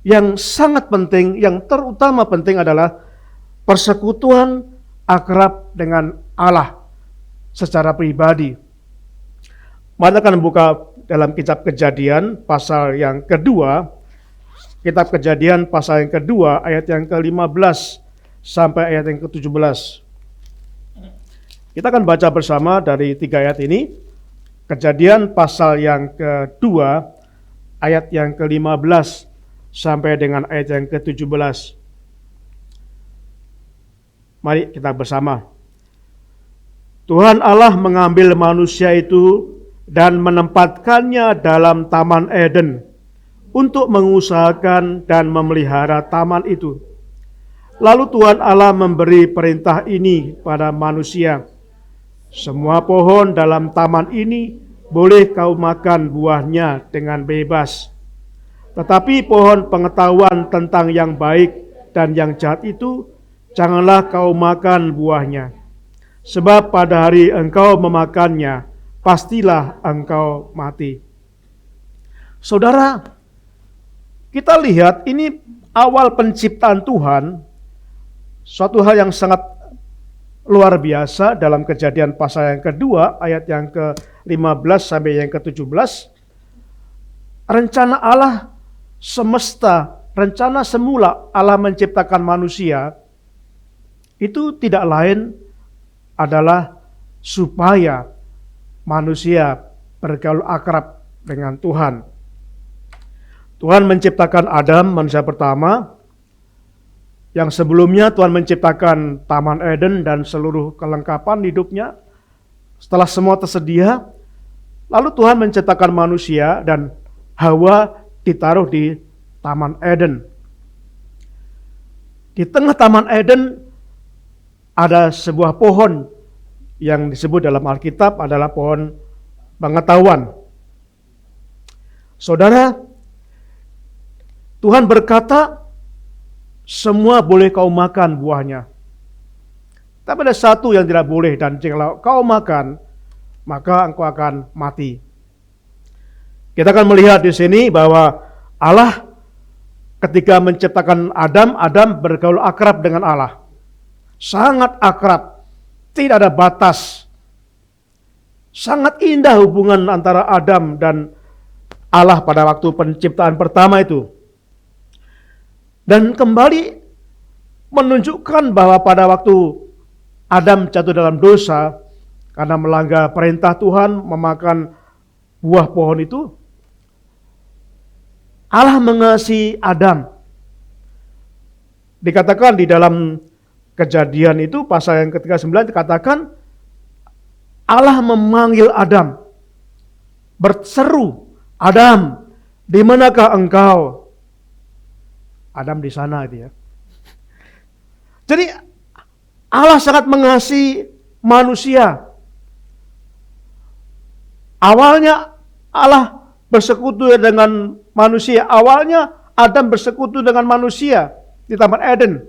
yang sangat penting, yang terutama penting adalah persekutuan akrab dengan Allah secara pribadi. Mari kita buka dalam kitab Kejadian pasal yang kedua, kitab Kejadian pasal yang kedua ayat yang ke-15 sampai ayat yang ke-17. Kita akan baca bersama dari 3 ayat ini. Kejadian pasal yang kedua ayat yang ke-15 sampai dengan ayat yang ke-17. Mari kita bersama. Tuhan Allah mengambil manusia itu dan menempatkannya dalam Taman Eden untuk mengusahakan dan memelihara taman itu. Lalu Tuhan Allah memberi perintah ini pada manusia. Semua pohon dalam taman ini boleh kau makan buahnya dengan bebas. Tetapi pohon pengetahuan tentang yang baik dan yang jahat itu janganlah kau makan buahnya. Sebab pada hari engkau memakannya, pastilah engkau mati. Saudara, kita lihat ini awal penciptaan Tuhan, suatu hal yang sangat luar biasa dalam Kejadian pasal yang kedua, ayat yang ke-15 sampai yang ke-17. Rencana Allah semesta, rencana semula Allah menciptakan manusia, itu tidak lain adalah supaya manusia bergaul akrab dengan Tuhan. Tuhan menciptakan Adam, manusia pertama, yang sebelumnya Tuhan menciptakan Taman Eden dan seluruh kelengkapan hidupnya. Setelah semua tersedia, lalu Tuhan menciptakan manusia dan Hawa ditaruh di Taman Eden. Di tengah Taman Eden ada sebuah pohon yang disebut dalam Alkitab adalah pohon pengetahuan. Saudara, Tuhan berkata, semua boleh kau makan buahnya. Tapi ada satu yang tidak boleh, dan jika kau makan, maka engkau akan mati. Kita akan melihat di sini bahwa Allah ketika menciptakan Adam, Adam bergaul akrab dengan Allah. Sangat akrab, tidak ada batas. Sangat indah hubungan antara Adam dan Allah pada waktu penciptaan pertama itu. Dan kembali menunjukkan bahwa pada waktu Adam jatuh dalam dosa karena melanggar perintah Tuhan memakan buah pohon itu, Allah mengasihi Adam. Dikatakan di dalam Kejadian itu pasal yang ke-39 dikatakan Allah memanggil Adam, berseru, Adam, di manakah engkau? Adam di sana itu ya. Jadi Allah sangat mengasihi manusia. Awalnya Allah bersekutu dengan manusia. Awalnya Adam bersekutu dengan manusia di Taman Eden.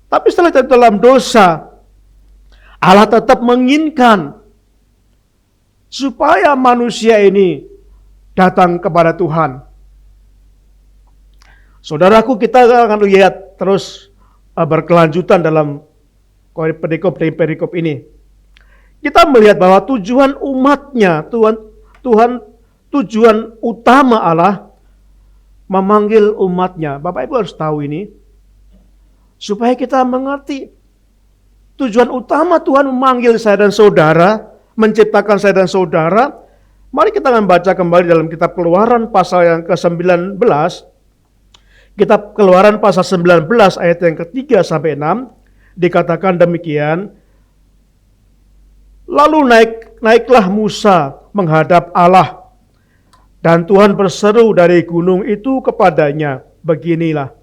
Tapi setelah jatuh dalam dosa, Allah tetap menginginkan supaya manusia ini datang kepada Tuhan. Saudaraku, kita akan lihat terus berkelanjutan dalam perikop ini. Kita melihat bahwa tujuan umatnya, tujuan utama Allah memanggil umatnya. Bapak Ibu harus tahu ini, supaya kita mengerti tujuan utama Tuhan memanggil saya dan saudara, menciptakan saya dan saudara. Mari kita akan baca kembali dalam kitab Keluaran pasal yang ke-19. Kitab Keluaran pasal 19 ayat yang ke-3 sampai 6 dikatakan demikian. Lalu naiklah Musa menghadap Allah, dan Tuhan berseru dari gunung itu kepadanya, beginilah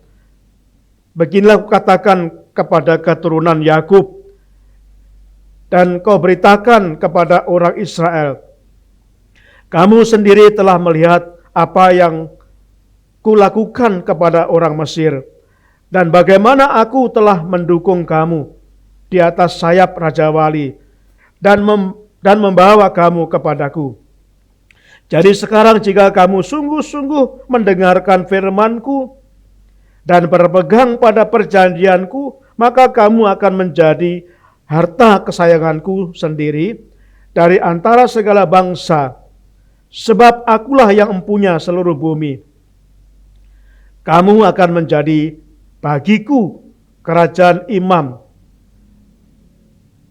kukatakan kepada keturunan Yakub, dan kau beritakan kepada orang Israel, kamu sendiri telah melihat apa yang kulakukan kepada orang Mesir, dan bagaimana aku telah mendukung kamu di atas sayap Raja Wali, dan membawa kamu kepadaku. Jadi sekarang jika kamu sungguh-sungguh mendengarkan firman-Ku dan berpegang pada perjanjian-Ku, maka kamu akan menjadi harta kesayangan-Ku sendiri dari antara segala bangsa, sebab akulah yang mempunyai seluruh bumi. Kamu akan menjadi bagiku kerajaan imam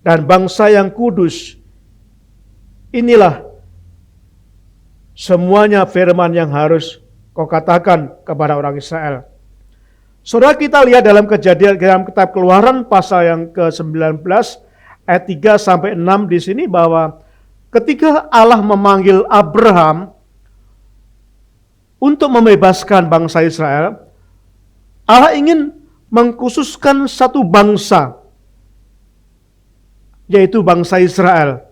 dan bangsa yang kudus. Inilah semuanya firman yang harus kau katakan kepada orang Israel. Saudara, kita lihat dalam kejadian dalam kitab Keluaran pasal yang ke-19 ayat 3 sampai 6 di sini bahwa ketika Allah memanggil Abraham untuk membebaskan bangsa Israel, Allah ingin mengkhususkan satu bangsa, yaitu bangsa Israel.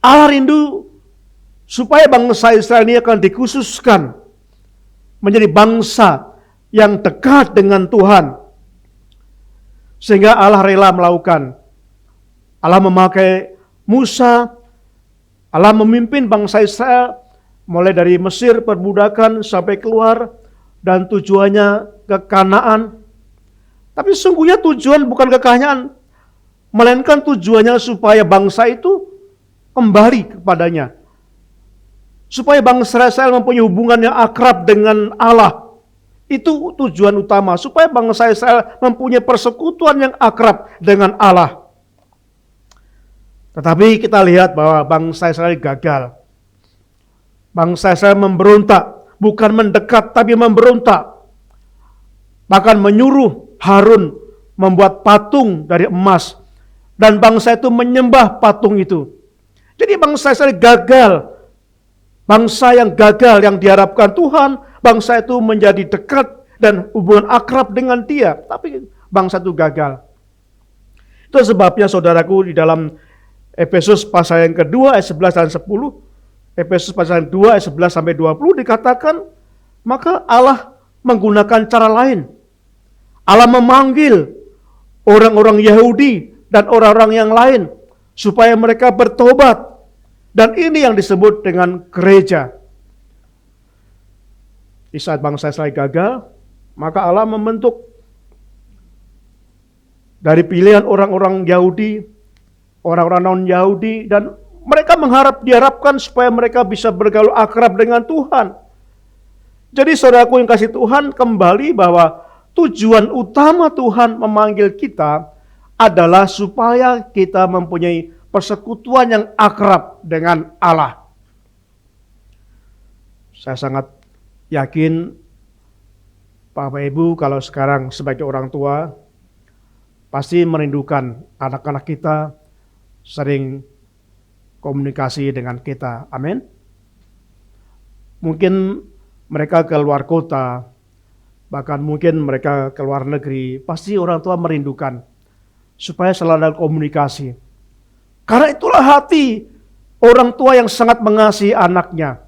Allah rindu supaya bangsa Israel ini akan dikhususkan menjadi bangsa yang dekat dengan Tuhan. Sehingga Allah rela melakukan. Allah memakai Musa, Allah memimpin bangsa Israel mulai dari Mesir perbudakan sampai keluar, dan tujuannya ke Kanaan. Tapi sesungguhnya tujuan bukan ke Kanaan, melainkan tujuannya supaya bangsa itu kembali kepadanya. Supaya bangsa Israel mempunyai hubungan yang akrab dengan Allah. Itu tujuan utama, supaya bangsa Israel mempunyai persekutuan yang akrab dengan Allah. Tetapi kita lihat bahwa bangsa Israel gagal. Bangsa Israel memberontak, bukan mendekat tapi memberontak. Bahkan menyuruh Harun membuat patung dari emas, dan bangsa itu menyembah patung itu. Jadi bangsa Israel gagal. Bangsa yang gagal yang diharapkan Tuhan, bangsa itu menjadi dekat dan hubungan akrab dengan Dia, tapi bangsa itu gagal. Itu sebabnya saudaraku di dalam Efesus pasal yang kedua ayat 11 dan 10, Efesus pasal 2 ayat 11 sampai 20 dikatakan, maka Allah menggunakan cara lain. Allah memanggil orang-orang Yahudi dan orang-orang yang lain supaya mereka bertobat. Dan ini yang disebut dengan gereja. Di saat bangsa Israel gagal, maka Allah membentuk dari pilihan orang-orang Yahudi, orang-orang non-Yahudi, dan mereka diharapkan supaya mereka bisa bergaul akrab dengan Tuhan. Jadi saudaraku yang kasih Tuhan, kembali bahwa tujuan utama Tuhan memanggil kita adalah supaya kita mempunyai persekutuan yang akrab dengan Allah. Saya sangat yakin Bapak Ibu kalau sekarang sebagai orang tua pasti merindukan anak-anak kita sering komunikasi dengan kita. Amin. Mungkin mereka ke luar kota, bahkan mungkin mereka ke luar negeri, pasti orang tua merindukan supaya selalu ada komunikasi. Karena itulah hati orang tua yang sangat mengasihi anaknya.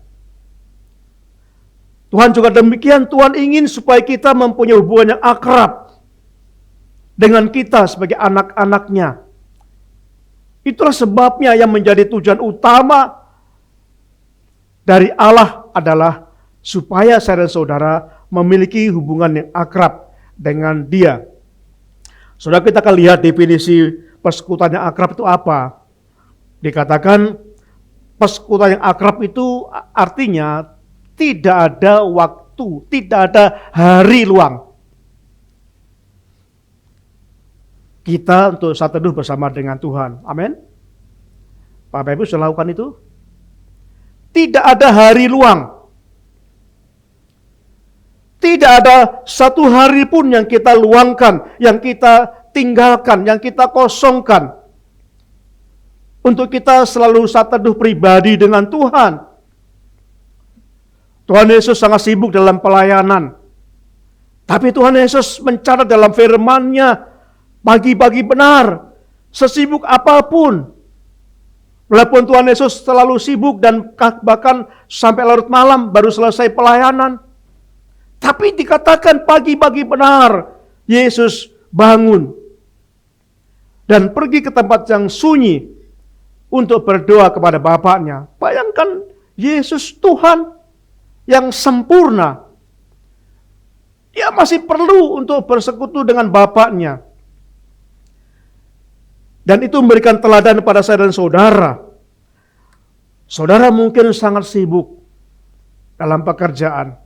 Tuhan juga demikian, Tuhan ingin supaya kita mempunyai hubungan yang akrab dengan kita sebagai anak-anaknya. Itulah sebabnya yang menjadi tujuan utama dari Allah adalah supaya saya dan saudara memiliki hubungan yang akrab dengan Dia. Saudara, kita akan lihat definisi persekutuan yang akrab itu apa. Dikatakan persekutuan yang akrab itu artinya tidak ada waktu, tidak ada hari luang kita untuk saat teduh bersama dengan Tuhan. Amin. Bapak Ibu sudah lakukan itu? Tidak ada hari luang. Tidak ada satu hari pun yang kita luangkan, yang kita tinggalkan, yang kita kosongkan untuk kita selalu saat teduh pribadi dengan Tuhan. Tuhan Yesus sangat sibuk dalam pelayanan. Tapi Tuhan Yesus mencatat dalam firman-Nya, pagi-pagi benar, sesibuk apapun. Walaupun Tuhan Yesus selalu sibuk dan bahkan sampai larut malam baru selesai pelayanan. Tapi dikatakan pagi-pagi benar, Yesus bangun dan pergi ke tempat yang sunyi untuk berdoa kepada Bapaknya. Bayangkan Yesus Tuhan yang sempurna, dia masih perlu untuk bersekutu dengan Bapaknya. Dan itu memberikan teladan pada saya dan saudara. Saudara mungkin sangat sibuk dalam pekerjaan.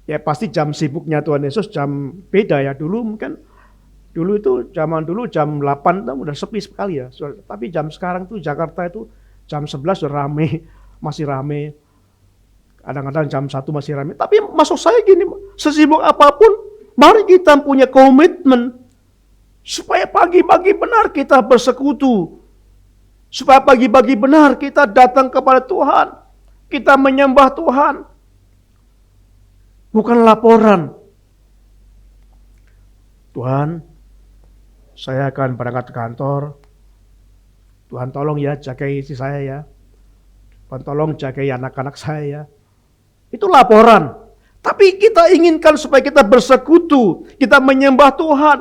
Ya pasti jam sibuknya Tuhan Yesus jam beda ya. Dulu zaman dulu jam 8 itu udah sepi sekali ya. Tapi jam sekarang tuh Jakarta itu jam 11 udah rame, masih rame. Kadang-kadang jam 1 masih rame. Tapi maksud saya gini, sesibuk apapun, mari kita punya komitmen supaya pagi-pagi benar kita bersekutu. Supaya pagi-pagi benar kita datang kepada Tuhan. Kita menyembah Tuhan. Bukan laporan. Tuhan, saya akan berangkat ke kantor. Tuhan tolong ya jagai istri saya ya. Tuhan tolong jagai anak-anak saya ya. Itu laporan. Tapi kita inginkan supaya kita bersekutu. Kita menyembah Tuhan.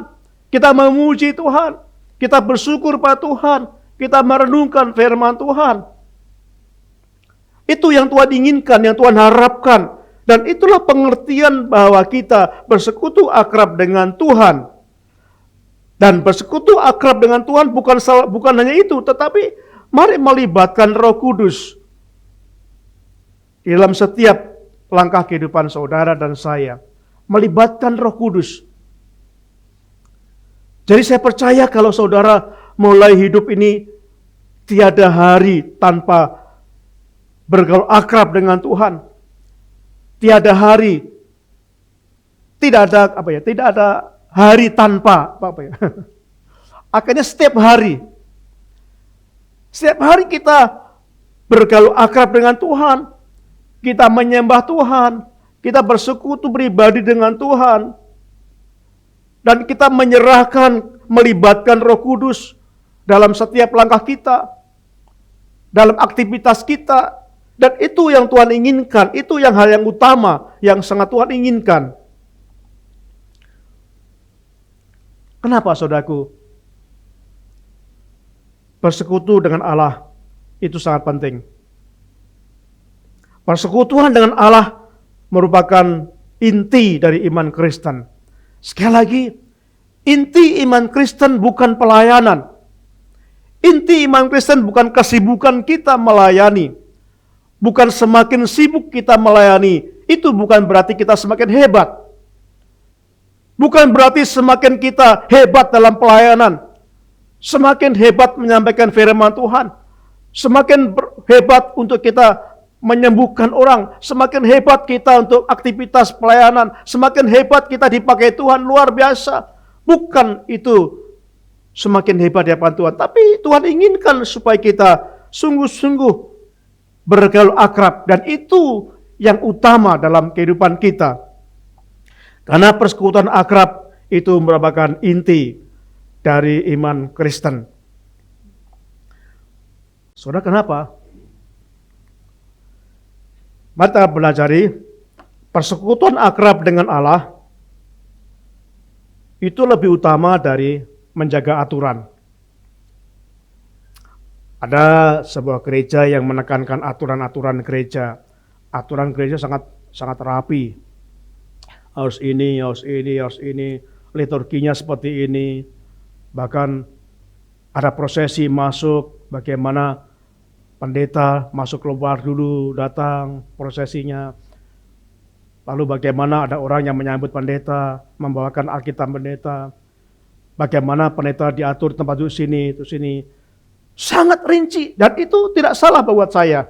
Kita memuji Tuhan, kita bersyukur pada Tuhan, kita merenungkan firman Tuhan. Itu yang Tuhan inginkan, yang Tuhan harapkan. Dan itulah pengertian bahwa kita bersekutu akrab dengan Tuhan. Dan bersekutu akrab dengan Tuhan bukan hanya itu, tetapi mari melibatkan Roh Kudus di dalam setiap langkah kehidupan saudara dan saya. Melibatkan Roh Kudus. Jadi saya percaya kalau saudara mulai hidup ini tiada hari tanpa bergaul akrab dengan Tuhan. Tiada hari, tidak ada hari tanpa Akhirnya setiap hari kita bergaul akrab dengan Tuhan, kita menyembah Tuhan, kita bersekutu pribadi dengan Tuhan. Dan kita menyerahkan, melibatkan Roh Kudus dalam setiap langkah kita, dalam aktivitas kita. Dan itu yang Tuhan inginkan, itu yang hal yang utama, yang sangat Tuhan inginkan. Kenapa saudaraku? Bersekutu dengan Allah itu sangat penting. Persekutuan dengan Allah merupakan inti dari iman Kristen. Sekali lagi, inti iman Kristen bukan pelayanan. Inti iman Kristen bukan kesibukan kita melayani. Bukan semakin sibuk kita melayani. Itu bukan berarti kita semakin hebat. Bukan berarti semakin kita hebat dalam pelayanan. Semakin hebat menyampaikan firman Tuhan. Semakin hebat untuk kita menyembuhkan orang, semakin hebat kita untuk aktivitas pelayanan, semakin hebat kita dipakai Tuhan, luar biasa. Bukan itu semakin hebat di hadapan Tuhan, tapi Tuhan inginkan supaya kita sungguh-sungguh bergaul akrab, dan itu yang utama dalam kehidupan kita. Karena persekutuan akrab itu merupakan inti dari iman Kristen. Saudara, kenapa? Mari kita pelajari persekutuan akrab dengan Allah itu lebih utama dari menjaga aturan. Ada sebuah gereja yang menekankan aturan-aturan gereja. Aturan gereja sangat rapi. Harus ini, liturginya seperti ini. Bahkan ada prosesi masuk, bagaimana pendeta masuk keluar dulu, datang prosesinya. Lalu bagaimana ada orang yang menyambut pendeta, membawakan Alkitab pendeta. Bagaimana pendeta diatur tempat duduk sini, itu sini. Sangat rinci, dan itu tidak salah buat saya.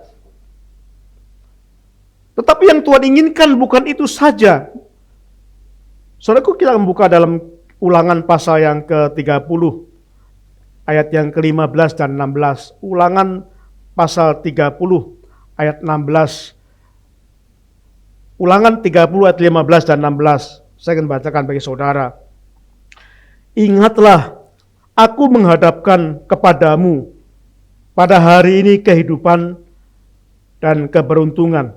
Tetapi yang Tuhan inginkan bukan itu saja. Saudaraku, kita membuka dalam Ulangan pasal yang ke-30, ayat yang ke-15 dan 16. Ulangan pasal 30, ayat 16. Ulangan 30 ayat 15 dan 16. Saya akan bacakan bagi saudara. Ingatlah, aku menghadapkan kepadamu pada hari ini kehidupan dan keberuntungan,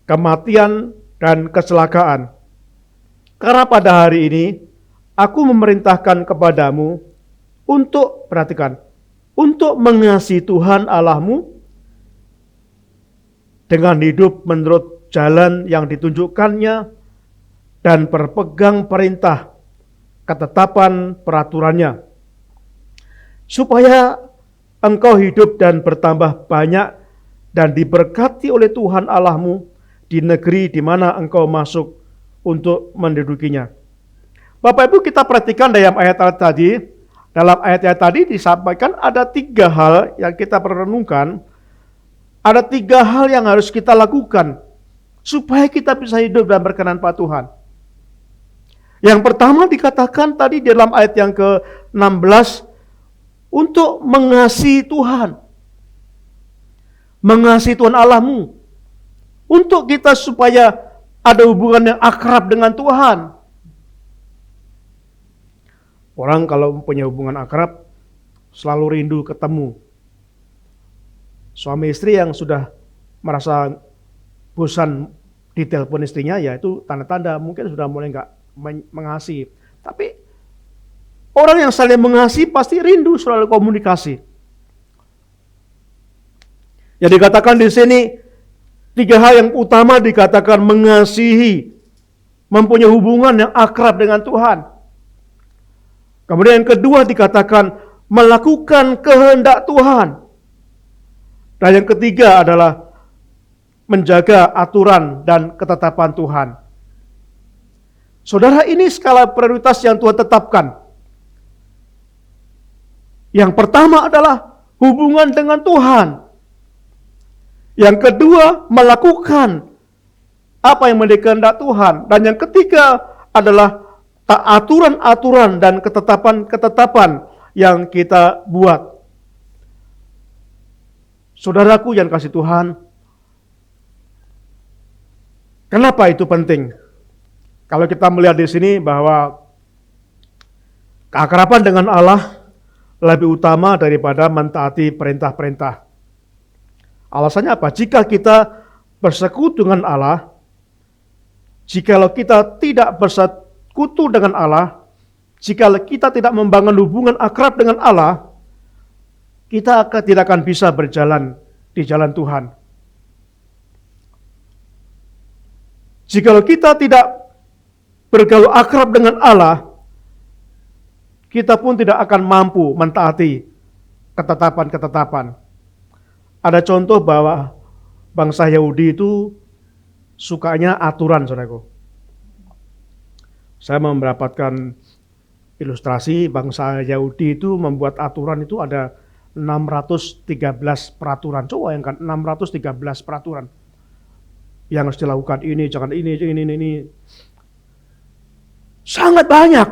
kematian dan kecelakaan. Karena pada hari ini aku memerintahkan kepadamu untuk, perhatikan, untuk mengasihi Tuhan Allahmu dengan hidup menurut jalan yang ditunjukkannya dan berpegang perintah, ketetapan peraturannya, supaya engkau hidup dan bertambah banyak dan diberkati oleh Tuhan Allahmu di negeri di mana engkau masuk untuk mendudukinya. Bapak Ibu, kita perhatikan dalam ayat-ayat tadi. Dalam ayat-ayat tadi disampaikan ada 3 hal yang kita perlu renungkan. Ada 3 hal yang harus kita lakukan supaya kita bisa hidup dan berkenan pada Tuhan. Yang pertama dikatakan tadi dalam ayat yang ke-16, untuk mengasihi Tuhan. Mengasihi Tuhan Allahmu. Untuk kita supaya ada hubungan yang akrab dengan Tuhan. Orang kalau punya hubungan akrab selalu rindu ketemu. Suami istri yang sudah merasa bosan ditelepon istrinya, ya itu tanda-tanda mungkin sudah mulai nggak mengasihi. Tapi orang yang saling mengasihi pasti rindu selalu komunikasi. Yang dikatakan di sini 3 hal yang utama dikatakan mengasihi, mempunyai hubungan yang akrab dengan Tuhan. Kemudian yang kedua dikatakan melakukan kehendak Tuhan. Dan yang ketiga adalah menjaga aturan dan ketetapan Tuhan. Saudara, ini skala prioritas yang Tuhan tetapkan. Yang pertama adalah hubungan dengan Tuhan. Yang kedua, melakukan apa yang menjadi kehendak Tuhan. Dan yang ketiga adalah aturan-aturan dan ketetapan-ketetapan yang kita buat. Saudaraku yang kasih Tuhan, kenapa itu penting? Kalau kita melihat di sini bahwa keakraban dengan Allah lebih utama daripada mentaati perintah-perintah. Alasannya apa? Jika kita bersekutu dengan Allah, jikalau kita tidak bersekutu dengan Allah, jikalau kita tidak membangun hubungan akrab dengan Allah, kita tidak akan bisa berjalan di jalan Tuhan. Jikalau kita tidak bergaul akrab dengan Allah, kita pun tidak akan mampu mentaati ketetapan-ketetapan. Ada contoh bahwa bangsa Yahudi itu sukanya aturan, saudaraku. Saya mendapatkan ilustrasi bangsa Yahudi itu membuat aturan itu ada 613 peraturan. Coba bayangkan 613 peraturan. Yang harus dilakukan ini, jangan ini. Sangat banyak.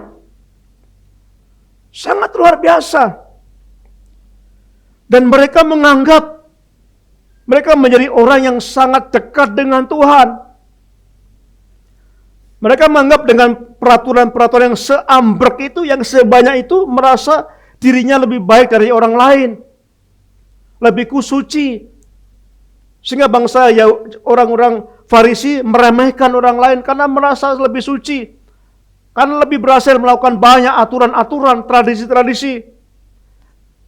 Sangat luar biasa. Dan mereka menganggap mereka menjadi orang yang sangat dekat dengan Tuhan. Mereka menganggap dengan peraturan-peraturan yang seambrek itu, yang sebanyak itu, merasa dirinya lebih baik dari orang lain. lebih kusuci. Sehingga bangsa ya orang-orang Farisi meremehkan orang lain karena merasa lebih suci. Karena lebih berhasil melakukan banyak aturan-aturan, tradisi-tradisi.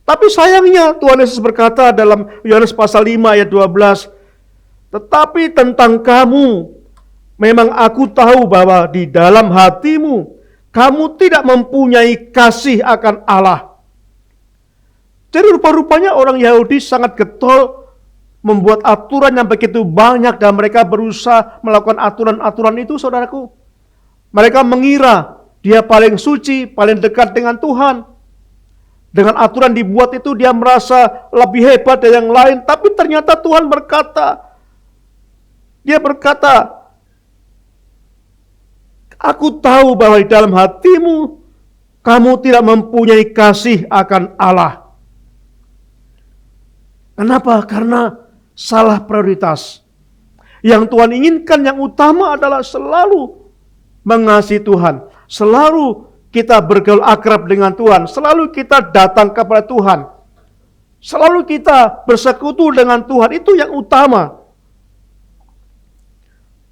Tapi sayangnya Tuhan Yesus berkata dalam Yohanes pasal 5 ayat 12, tetapi tentang kamu, memang aku tahu bahwa di dalam hatimu, kamu tidak mempunyai kasih akan Allah. Jadi rupa-rupanya orang Yahudi sangat getol membuat aturan yang begitu banyak dan mereka berusaha melakukan aturan-aturan itu, saudaraku. Mereka mengira dia paling suci, paling dekat dengan Tuhan. Dengan aturan dibuat itu dia merasa lebih hebat dari yang lain. Tapi ternyata Tuhan berkata, dia berkata, aku tahu bahwa di dalam hatimu, kamu tidak mempunyai kasih akan Allah. Kenapa? Karena salah prioritas. Yang Tuhan inginkan yang utama adalah selalu mengasihi Tuhan. Selalu kita bergaul akrab dengan Tuhan. Selalu kita datang kepada Tuhan. Selalu kita bersekutu dengan Tuhan. Itu yang utama.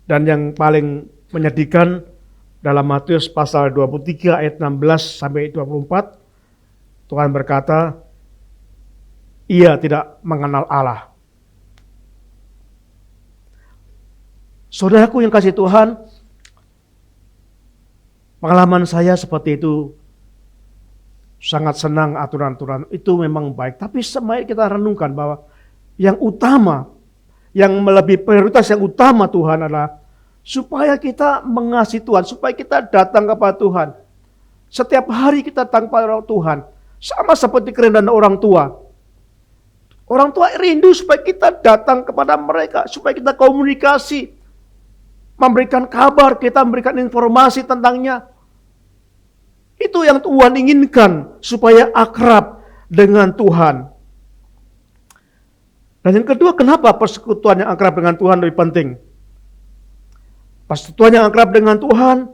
Dan yang paling menyedihkan dalam Matius pasal 23 ayat 16 sampai 24, Tuhan berkata, ia tidak mengenal Allah. Saudaraku yang kasih Tuhan, pengalaman saya seperti itu, sangat senang aturan-aturan itu memang baik. Tapi mari kita renungkan bahwa yang utama, yang melebihi prioritas yang utama Tuhan adalah supaya kita mengasihi Tuhan, supaya kita datang kepada Tuhan. Setiap hari kita datang kepada Tuhan, sama seperti kerendahan orang tua. Orang tua rindu supaya kita datang kepada mereka, supaya kita komunikasi, memberikan kabar, kita memberikan informasi tentangnya. Itu yang Tuhan inginkan, supaya akrab dengan Tuhan. Dan yang kedua, kenapa persekutuan yang akrab dengan Tuhan lebih penting? Persekutuan yang akrab dengan Tuhan,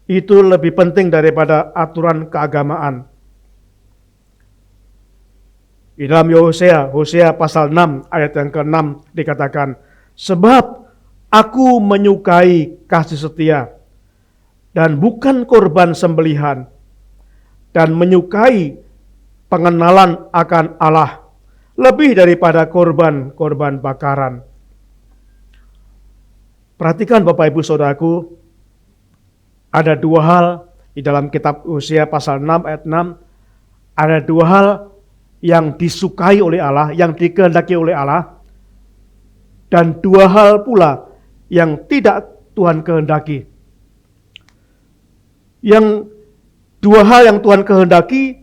itu lebih penting daripada aturan keagamaan. Di dalam Hosea pasal 6 ayat yang ke-6 dikatakan, sebab aku menyukai kasih setia dan bukan korban sembelihan, dan menyukai pengenalan akan Allah lebih daripada korban bakaran. Perhatikan Bapak Ibu Saudaraku, ada dua hal di dalam kitab Hosea pasal 6 ayat 6, ada dua hal yang disukai oleh Allah, yang dikehendaki oleh Allah, dan dua hal pula yang tidak Tuhan kehendaki. Yang dua hal yang Tuhan kehendaki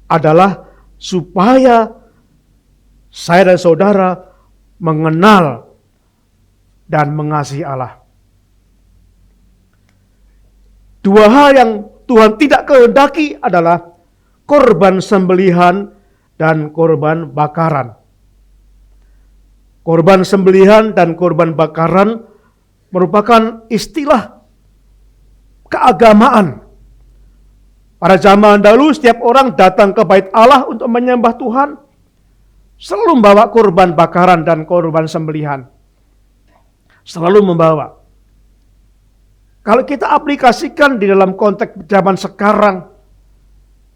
adalah supaya saya dan saudara mengenal dan mengasihi Allah. Dua hal yang Tuhan tidak kehendaki adalah korban sembelihan dan korban bakaran. Korban sembelihan dan korban bakaran merupakan istilah keagamaan. Pada zaman dahulu setiap orang datang ke bait Allah untuk menyembah Tuhan, selalu membawa korban bakaran dan korban sembelihan. Selalu membawa. Kalau kita aplikasikan di dalam konteks zaman sekarang,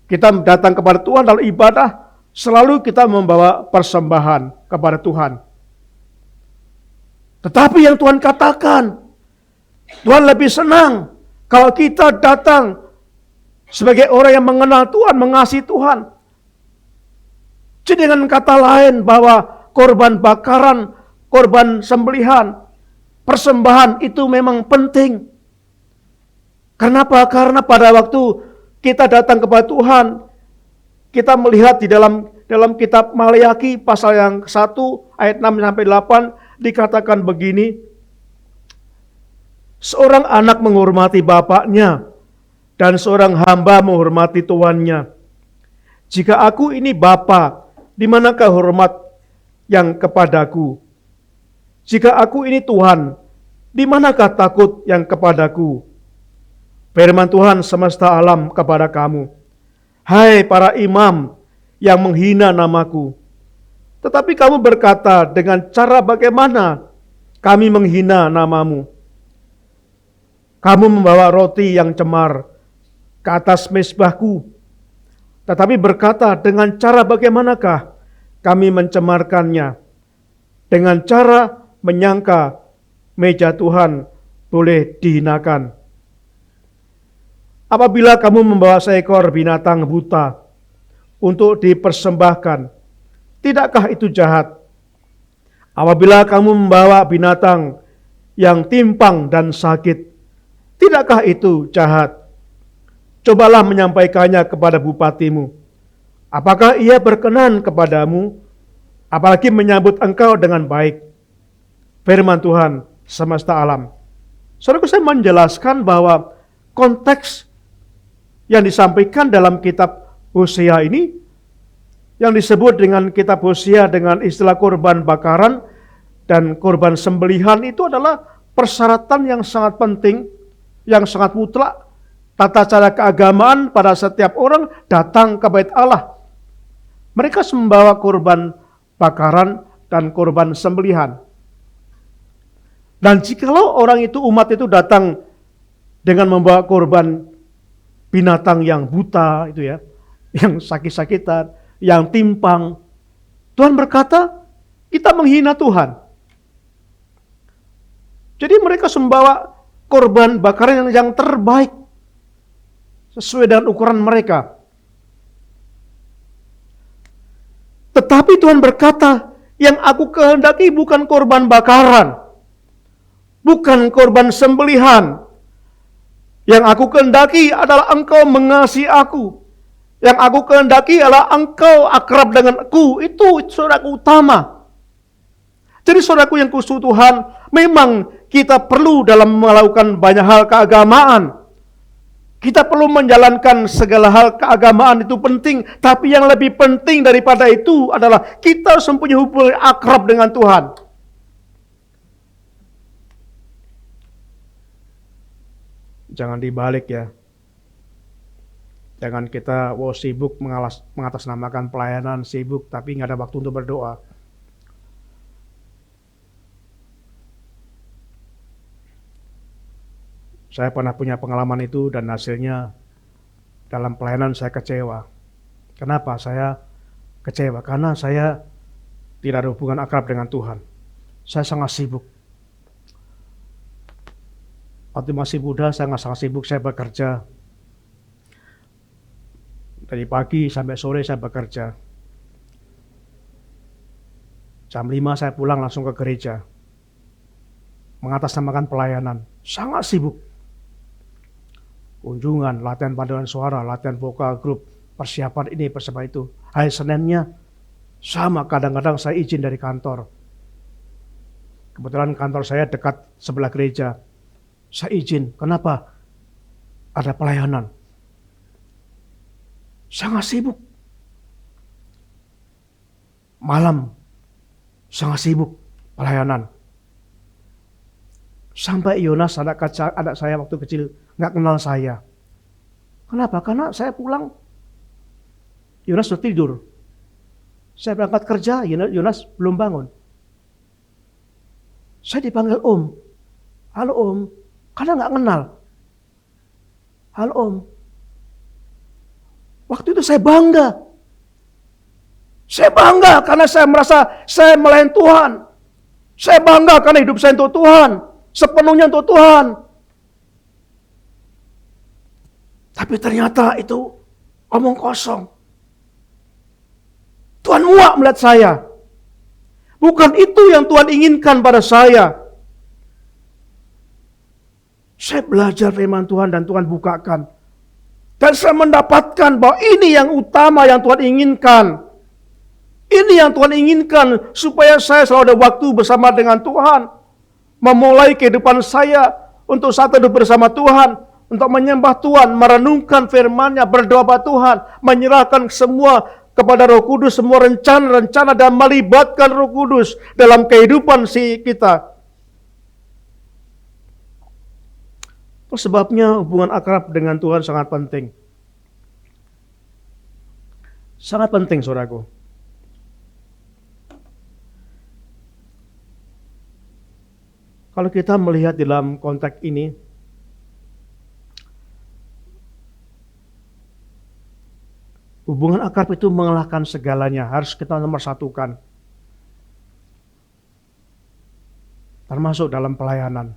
kita datang kepada Tuhan dalam ibadah, selalu kita membawa persembahan kepada Tuhan. Tetapi yang Tuhan katakan, Tuhan lebih senang kalau kita datang sebagai orang yang mengenal Tuhan, mengasihi Tuhan. Jadi dengan kata lain bahwa korban bakaran, korban sembelihan, persembahan itu memang penting. Kenapa? Karena pada waktu kita datang kepada Tuhan, kita melihat di dalam kitab Maleakhi pasal yang 1 ayat 6 sampai 8 dikatakan begini, seorang anak menghormati bapaknya dan seorang hamba menghormati tuannya. Jika aku ini bapa, di manakah hormat yang kepadaku? Jika aku ini Tuhan, di manakah takut yang kepadaku? Firman Tuhan semesta alam kepada kamu, hai para imam yang menghina namaku, Tetapi kamu berkata, dengan cara bagaimana kami menghina namamu? Kamu membawa roti yang cemar ke atas mezbahku, tetapi berkata, dengan cara bagaimanakah kami mencemarkannya? Dengan cara menyangka meja Tuhan boleh dihinakan. Apabila kamu membawa seekor binatang buta untuk dipersembahkan, tidakkah itu jahat? Apabila kamu membawa binatang yang timpang dan sakit, tidakkah itu jahat? Cobalah menyampaikannya kepada bupatimu. Apakah ia berkenan kepadamu, apalagi menyambut engkau dengan baik? Firman Tuhan semesta alam. Saudaraku, saya menjelaskan bahwa konteks yang disampaikan dalam kitab Hosea ini, yang disebut dengan kitab Hosea dengan istilah korban bakaran dan korban sembelihan, itu adalah persyaratan yang sangat penting, yang sangat mutlak, tata cara keagamaan pada setiap orang datang ke bait Allah. Mereka membawa korban bakaran dan korban sembelihan. Dan jikalau orang itu, umat itu datang dengan membawa korban binatang yang buta itu ya, yang sakit-sakitan, yang timpang, Tuhan berkata, kita menghina Tuhan. Jadi mereka membawa korban bakaran yang terbaik sesuai dengan ukuran mereka. Tetapi Tuhan berkata, yang aku kehendaki bukan korban bakaran, bukan korban sembelihan. Yang aku kehendaki adalah engkau mengasihi aku. Yang aku kehendaki adalah engkau akrab dengan aku. Itu saudaraku utama. Jadi saudaraku yang khusus Tuhan, memang kita perlu dalam melakukan banyak hal keagamaan. Kita perlu menjalankan segala hal keagamaan, itu penting. Tapi yang lebih penting daripada itu adalah kita mempunyai hubungan akrab dengan Tuhan. Jangan dibalik ya. Jangan kita sibuk mengatasnamakan pelayanan, sibuk tapi nggak ada waktu untuk berdoa. Saya pernah punya pengalaman itu dan hasilnya dalam pelayanan saya kecewa. Kenapa saya kecewa? Karena saya tidak ada hubungan akrab dengan Tuhan. Saya sangat sibuk. Waktu masih muda saya sangat sibuk, saya bekerja. Dari pagi sampai sore saya bekerja. Jam 5 saya pulang langsung ke gereja. Mengatasnamakan pelayanan. Sangat sibuk. Kunjungan, latihan paduan suara, latihan vokal grup, persiapan ini, persiapan itu. Hari Seninnya sama, kadang-kadang saya izin dari kantor. Kebetulan kantor saya dekat sebelah gereja. Saya izin, kenapa? Ada pelayanan. Sangat sibuk. Malam, sangat sibuk pelayanan. Sampai Yonas, anak saya waktu kecil, nggak kenal saya. Kenapa? Karena saya pulang, Yonas sudah tidur. Saya berangkat kerja, Yonas belum bangun. Saya dipanggil Om. Halo Om, karena nggak kenal. Halo Om. Waktu itu saya bangga. Saya bangga karena saya merasa saya melayani Tuhan. Saya bangga karena hidup saya untuk Tuhan. Sepenuhnya untuk Tuhan. Tapi ternyata itu omong kosong. Tuhan muak melihat saya. Bukan itu yang Tuhan inginkan pada saya. Saya belajar firman Tuhan dan Tuhan bukakan. Dan saya mendapatkan bahwa ini yang utama yang Tuhan inginkan. Ini yang Tuhan inginkan supaya saya selalu ada waktu bersama dengan Tuhan. Memulai kehidupan saya untuk saat hidup bersama Tuhan, untuk menyembah Tuhan, merenungkan firman-Nya, berdoa pada Tuhan, menyerahkan semua kepada Roh Kudus, semua rencana-rencana dan melibatkan Roh Kudus dalam kehidupan kita. Sebabnya hubungan akrab dengan Tuhan sangat penting. Sangat penting, saudaraku. Kalau kita melihat di dalam konteks ini, hubungan akrab itu mengalahkan segalanya, harus kita nomor satukan. Termasuk dalam pelayanan.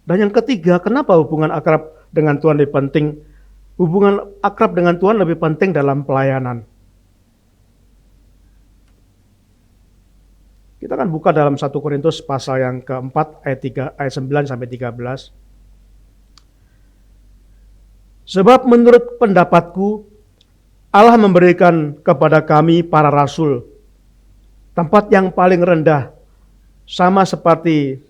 Dan yang ketiga, kenapa hubungan akrab dengan Tuhan lebih penting? Hubungan akrab dengan Tuhan lebih penting dalam pelayanan. Kita akan buka dalam 1 Korintus pasal yang keempat ayat 9 sampai 13. Sebab menurut pendapatku, Allah memberikan kepada kami para rasul tempat yang paling rendah, sama seperti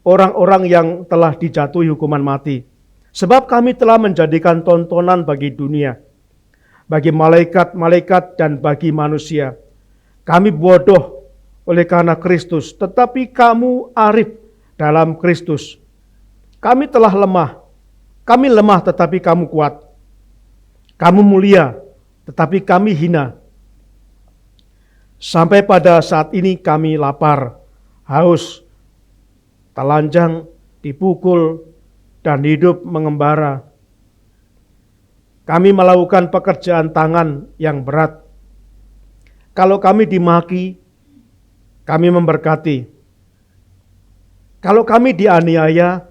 orang-orang yang telah dijatuhi hukuman mati. Sebab kami telah menjadikan tontonan bagi dunia, bagi malaikat-malaikat dan bagi manusia. Kami bodoh oleh karena Kristus, tetapi kamu arif dalam Kristus. Kami telah lemah. Kami lemah tetapi kamu kuat. Kamu mulia tetapi kami hina. Sampai pada saat ini kami lapar, haus, telanjang, dipukul, dan hidup mengembara. Kami melakukan pekerjaan tangan yang berat. Kalau kami dimaki, kami memberkati. Kalau kami dianiaya,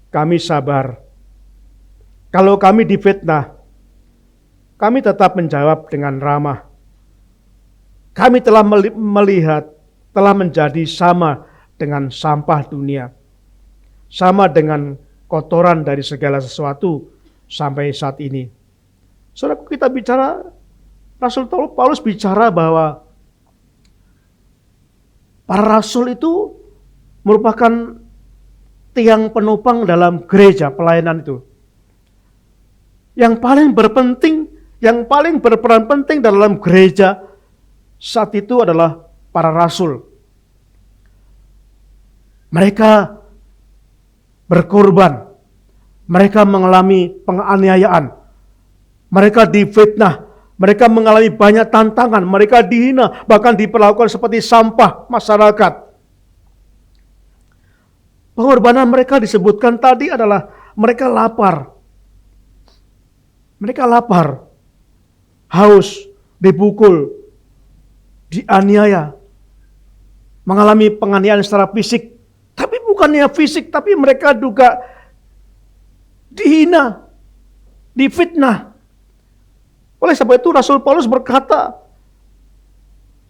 kami sabar. Kalau kami difitnah, kami tetap menjawab dengan ramah. Kami telah melihat, telah menjadi sama dengan sampah dunia, sama dengan kotoran dari segala sesuatu sampai saat ini. Saudara, kita bicara, Rasul Paulus bicara bahwa para rasul itu merupakan tiang penopang dalam gereja, pelayanan itu. Yang paling berpenting, yang paling berperan penting dalam gereja saat itu adalah para rasul. Mereka berkorban, mereka mengalami penganiayaan, mereka difitnah, mereka mengalami banyak tantangan, mereka dihina, bahkan diperlakukan seperti sampah masyarakat. Pengorbanan mereka disebutkan tadi adalah mereka lapar. Mereka lapar, haus, dipukul, dianiaya, mengalami penganiayaan secara fisik. Tapi bukannya fisik, tapi mereka juga dihina, difitnah. Oleh sebab itu Rasul Paulus berkata,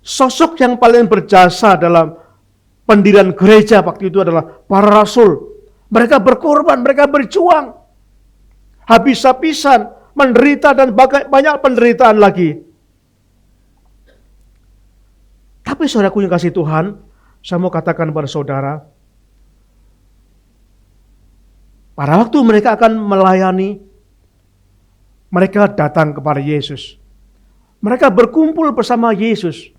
sosok yang paling berjasa dalam pendirian gereja waktu itu adalah para rasul. Mereka berkorban, mereka berjuang, habis-habisan, menderita dan banyak penderitaan lagi. Tapi saudaraku yang kasih Tuhan, saya mau katakan kepada saudara, pada waktu mereka akan melayani, mereka datang kepada Yesus. Mereka berkumpul bersama Yesus.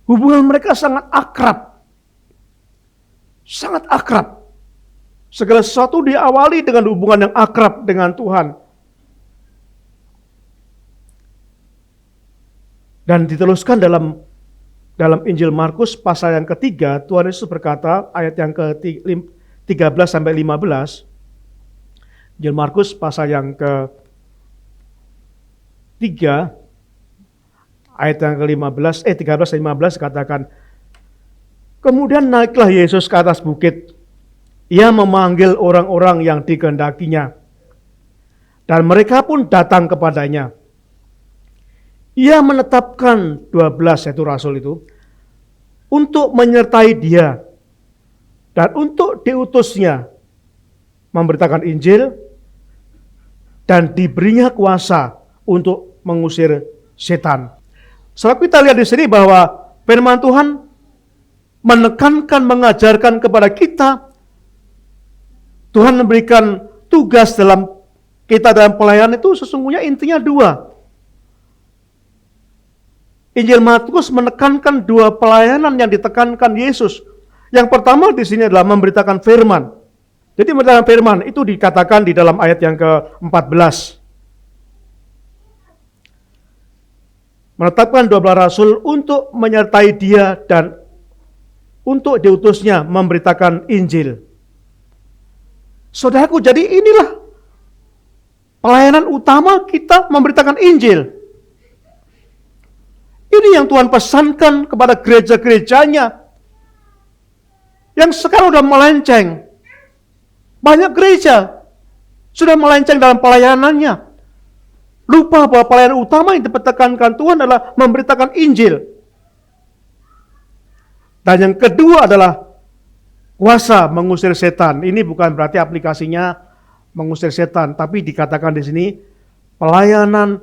Hubungan mereka sangat akrab. Sangat akrab. Segala sesuatu diawali dengan hubungan yang akrab dengan Tuhan. Dan diteruskan dalam Injil Markus pasal yang ketiga, Tuhan Yesus berkata ayat yang ke-13 sampai 15. Injil Markus pasal yang ke-3 ayat yang ke-13 13-15 katakan, kemudian naiklah Yesus ke atas bukit. Ia memanggil orang-orang yang dikehendakinya. Dan mereka pun datang kepadanya. Ia menetapkan 12 yaitu rasul itu untuk menyertai dia dan untuk diutusnya memberitakan Injil dan diberinya kuasa untuk mengusir setan. Setelah kita lihat di sini bahwa firman Tuhan menekankan, mengajarkan kepada kita, Tuhan memberikan tugas dalam kita dalam pelayanan itu sesungguhnya intinya dua. Injil Markus menekankan dua pelayanan yang ditekankan Yesus. Yang pertama di sini adalah memberitakan firman. Jadi memberitakan firman itu dikatakan di dalam ayat yang ke-14. menetapkan 12 rasul untuk menyertai dia dan untuk diutusnya memberitakan Injil. Saudaraku, jadi inilah pelayanan utama kita, memberitakan Injil. Ini yang Tuhan pesankan kepada gereja-gerejanya yang sekarang sudah melenceng. Banyak gereja sudah melenceng dalam pelayanannya. Lupa bahwa pelayanan utama yang dipertekankan Tuhan adalah memberitakan Injil. Dan yang kedua adalah kuasa mengusir setan. Ini bukan berarti aplikasinya mengusir setan, tapi dikatakan di sini pelayanan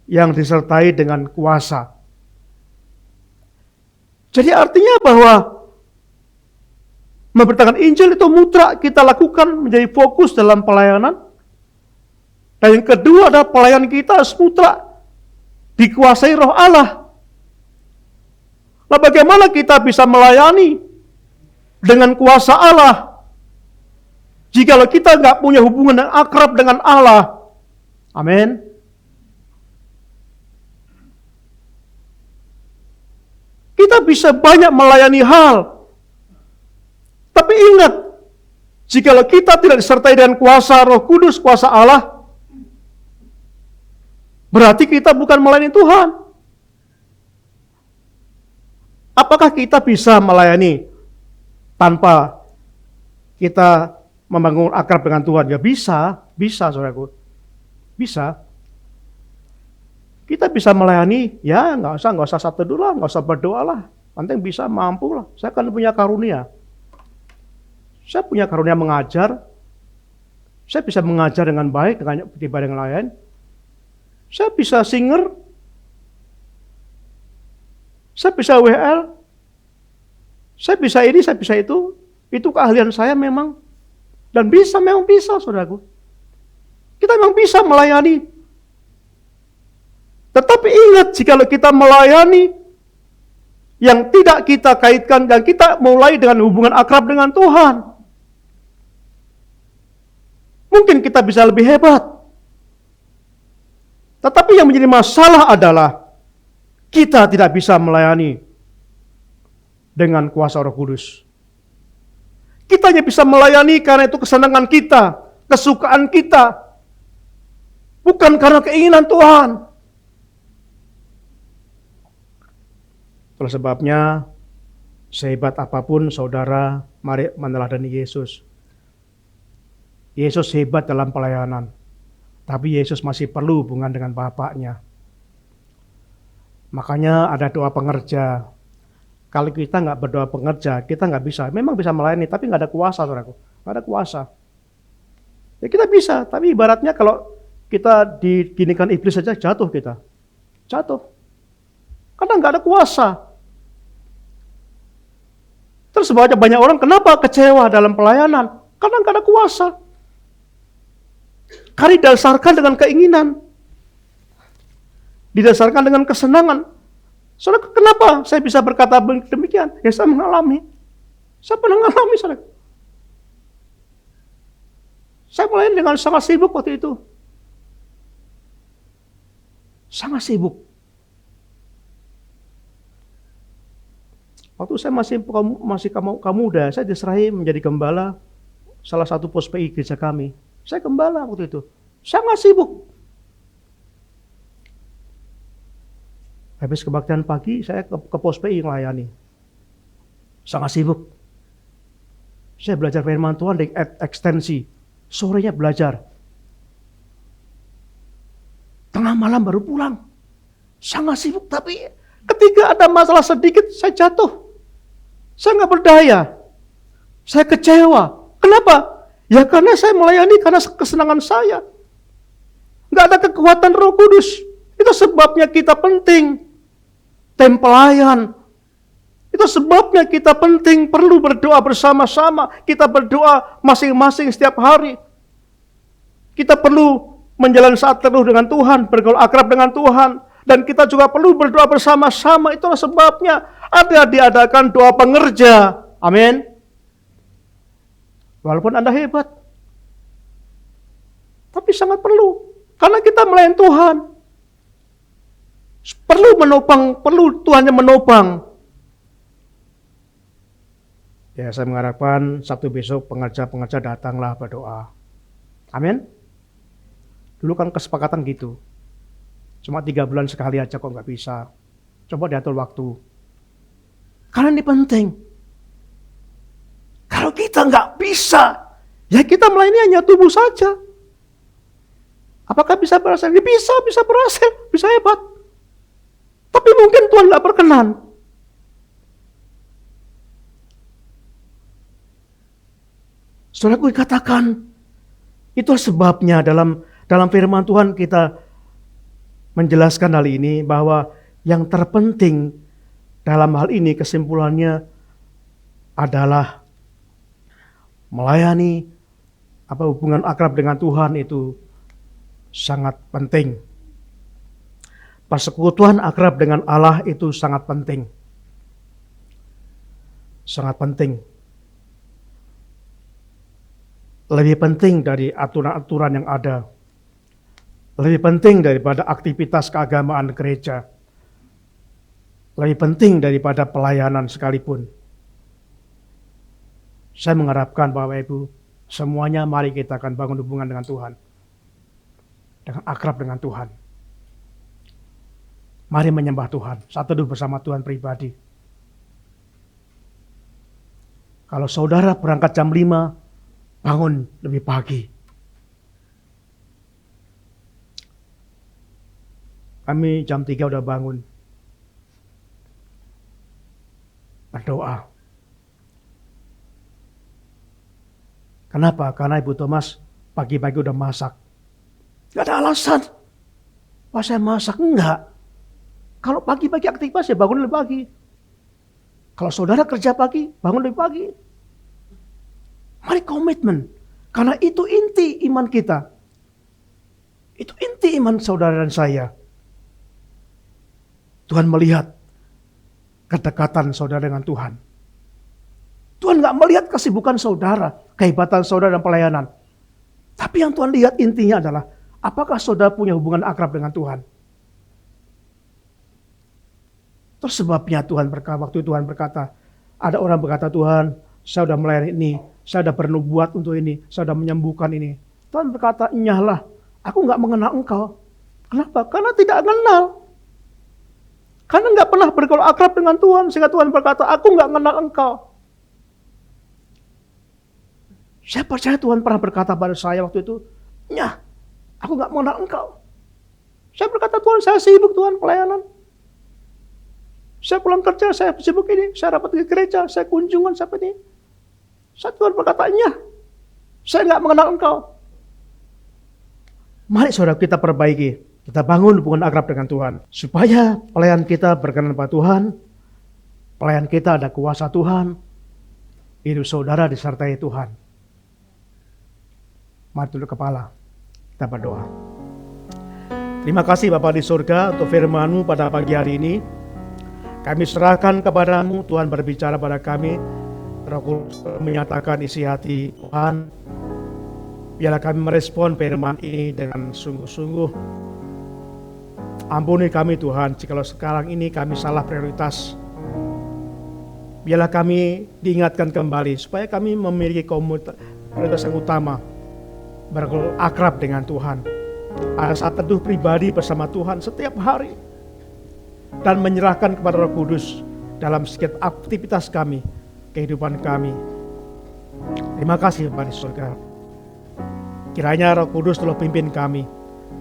yang disertai dengan kuasa. Jadi artinya bahwa memberitakan Injil itu mutlak kita lakukan menjadi fokus dalam pelayanan. Dan yang kedua adalah pelayanan kita harus mutlak dikuasai Roh Allah. Nah, bagaimana kita bisa melayani dengan kuasa Allah jikalau kita nggak punya hubungan yang akrab dengan Allah? Amin. Kita bisa banyak melayani hal, tapi ingat, jikalau kita tidak disertai dengan kuasa Roh Kudus, kuasa Allah, berarti kita bukan melayani Tuhan. Apakah kita bisa melayani tanpa kita membangun akrab dengan Tuhan? Ya bisa saudaraku. Bisa. Kita bisa melayani, ya nggak usah satu dulu lah, nggak usah berdoa lah. Penting bisa, mampu lah. Saya kan punya karunia. Saya punya karunia mengajar. Saya bisa mengajar dengan baik, dibanding yang lain. Saya bisa singer. Saya bisa WL. Saya bisa ini, saya bisa itu. Itu keahlian saya memang. Dan memang bisa, saudaraku. Kita memang bisa melayani. Tetapi ingat, jikalau kita melayani yang tidak kita kaitkan dan kita mulai dengan hubungan akrab dengan Tuhan, mungkin kita bisa lebih hebat. Tetapi yang menjadi masalah adalah kita tidak bisa melayani dengan kuasa Roh Kudus. Kita hanya bisa melayani karena itu kesenangan kita, kesukaan kita, bukan karena keinginan Tuhan. Itulah sebabnya, sehebat apapun saudara, mari meneladani Yesus. Yesus hebat dalam pelayanan, tapi Yesus masih perlu hubungan dengan Bapaknya. Makanya ada doa pengerja. Kalau kita nggak berdoa pengerja, kita nggak bisa. Memang bisa melayani, tapi nggak ada kuasa, saudaraku. Nggak ada kuasa. Ya kita bisa, tapi ibaratnya kalau kita diginikan iblis saja, jatuh kita. Jatuh. Karena nggak ada kuasa. Terus banyak orang kenapa kecewa dalam pelayanan? Karena nggak ada kuasa. Karena didasarkan dengan keinginan. Didasarkan dengan kesenangan. Saudara, kenapa saya bisa berkata demikian? Ya saya mengalami. Saya pernah mengalami, saudara. Saya mulai dengan sangat sibuk waktu itu. Sangat sibuk. Waktu saya masih kamu muda, saya diserahi menjadi gembala salah satu pos PI gereja kami. Saya gembala waktu itu. Sangat sibuk. Habis kebaktian pagi, saya ke pos PI melayani. Sangat sibuk. Saya belajar firman Tuhan di ekstensi. Sorenya belajar. Tengah malam baru pulang. Sangat sibuk, tapi ketika ada masalah sedikit, saya jatuh. Saya nggak berdaya. Saya kecewa. Kenapa? Ya karena saya melayani karena kesenangan saya. Nggak ada kekuatan Roh Kudus. Itu sebabnya kita penting. Tim pelayan. Itu sebabnya kita penting perlu berdoa bersama-sama. Kita berdoa masing-masing setiap hari. Kita perlu menjalani saat teduh dengan Tuhan, bergaul akrab dengan Tuhan. Dan kita juga perlu berdoa bersama-sama. Itulah sebabnya ada diadakan doa pengerja. Amin. Walaupun Anda hebat. Tapi sangat perlu. Karena kita melayani Tuhan. Perlu menopang, perlu Tuhan yang menopang. Ya, saya mengharapkan Sabtu besok pengajar-pengajar datanglah berdoa. Amin. Dulu kan kesepakatan gitu. Cuma 3 bulan sekali aja kok nggak bisa. Coba diatur waktu. Karena ini penting. Kalau kita nggak bisa, ya kita melayani hanya tubuh saja. Apakah bisa berhasil? Ya bisa berhasil, bisa hebat. Tapi mungkin Tuhan nggak berkenan. Saudaraku katakan, itu sebabnya dalam firman Tuhan kita menjelaskan hal ini bahwa yang terpenting dalam hal ini kesimpulannya adalah melayani hubungan akrab dengan Tuhan itu sangat penting. Persekutuan akrab dengan Allah itu sangat penting. Sangat penting. Lebih penting dari aturan-aturan yang ada. Lebih penting daripada aktivitas keagamaan gereja. Lebih penting daripada pelayanan sekalipun. Saya mengharapkan Bapak Ibu, semuanya mari kita akan bangun hubungan dengan Tuhan. Dengan akrab dengan Tuhan. Mari menyembah Tuhan, satu teduh bersama Tuhan pribadi. Kalau saudara berangkat jam 5, bangun lebih pagi. Kami jam 3 udah bangun. Berdoa. Kenapa? Karena Ibu Thomas pagi-pagi udah masak. Gak ada alasan. Pas saya masak, enggak. Kalau pagi-pagi aktivitas ya bangun lebih pagi. Kalau saudara kerja pagi, bangun lebih pagi. Mari komitmen. Karena itu inti iman kita. Itu inti iman saudara dan saya. Tuhan melihat kedekatan saudara dengan Tuhan. Tuhan gak melihat kesibukan saudara, kehebatan saudara dan pelayanan. Tapi yang Tuhan lihat intinya adalah, apakah saudara punya hubungan akrab dengan Tuhan? Terus sebabnya waktu Tuhan berkata, ada orang berkata, Tuhan, saya sudah melayani ini, saya sudah bernubuat untuk ini, saya sudah menyembuhkan ini. Tuhan berkata, nyahlah, aku gak mengenal engkau. Kenapa? Karena tidak kenal. Karena gak pernah bergaul akrab dengan Tuhan, sehingga Tuhan berkata, aku gak mengenal engkau. Saya percaya Tuhan pernah berkata pada saya waktu itu, nyah, aku gak mengenal engkau. Saya berkata, Tuhan, saya sibuk Tuhan pelayanan. Saya pulang kerja, saya sibuk ini, saya rapat ke gereja, saya kunjungan sampai ini. Saya Tuhan berkata, nyah, saya gak mengenal engkau. Mari saudara kita perbaiki, kita bangun hubungan akrab dengan Tuhan. Supaya pelayan kita berkenan pada Tuhan, pelayan kita ada kuasa Tuhan, hidup saudara disertai Tuhan. Mari tunduk kepala, kita berdoa. Terima kasih Bapa di surga untuk firman-Mu pada pagi hari ini. Kami serahkan kepadamu, Tuhan berbicara pada kami, Roh Kudus menyatakan isi hati Tuhan. Biarlah kami merespon firman ini dengan sungguh-sungguh. Ampuni kami Tuhan, jikalau sekarang ini kami salah prioritas. Biarlah kami diingatkan kembali, supaya kami memiliki prioritas yang utama, berakrab dengan Tuhan. Ada saat teduh pribadi bersama Tuhan setiap hari. Dan menyerahkan kepada Roh Kudus dalam setiap aktivitas kami, kehidupan kami. Terima kasih Bapa di surga. Kiranya Roh Kudus tolong pimpin kami,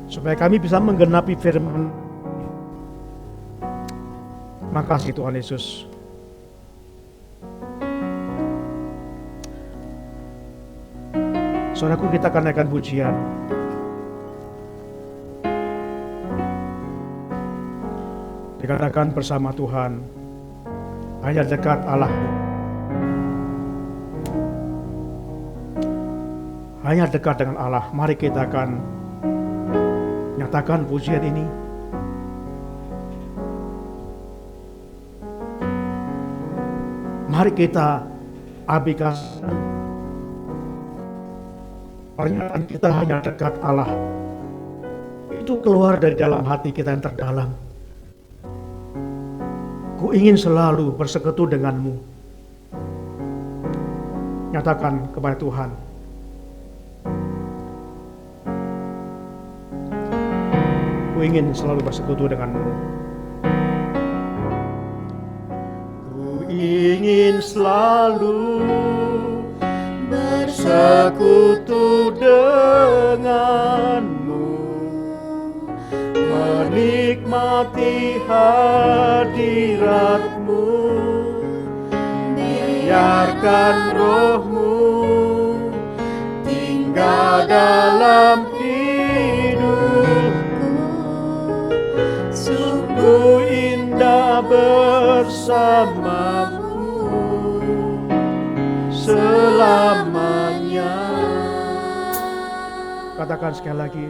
supaya kami bisa menggenapi firman. Terima kasih Tuhan Yesus. Saudaraku, kita akan naikkan pujian. Dikatakan bersama Tuhan, hanya dekat Allah. Hanya dekat dengan Allah. Mari kita akan nyatakan pujian ini. Mari kita abaikan pernyataan kita hanya dekat Allah. Itu keluar dari dalam hati kita yang terdalam. Aku ingin selalu bersekutu denganmu. Nyatakan kepada Tuhan. Aku ingin selalu bersekutu denganmu. Ku ingin selalu bersekutu denganmu, menikmati hadiratmu, biarkan rohmu tinggal dalam hidupku. Sungguh indah bersamamu selamanya. Katakan sekali lagi,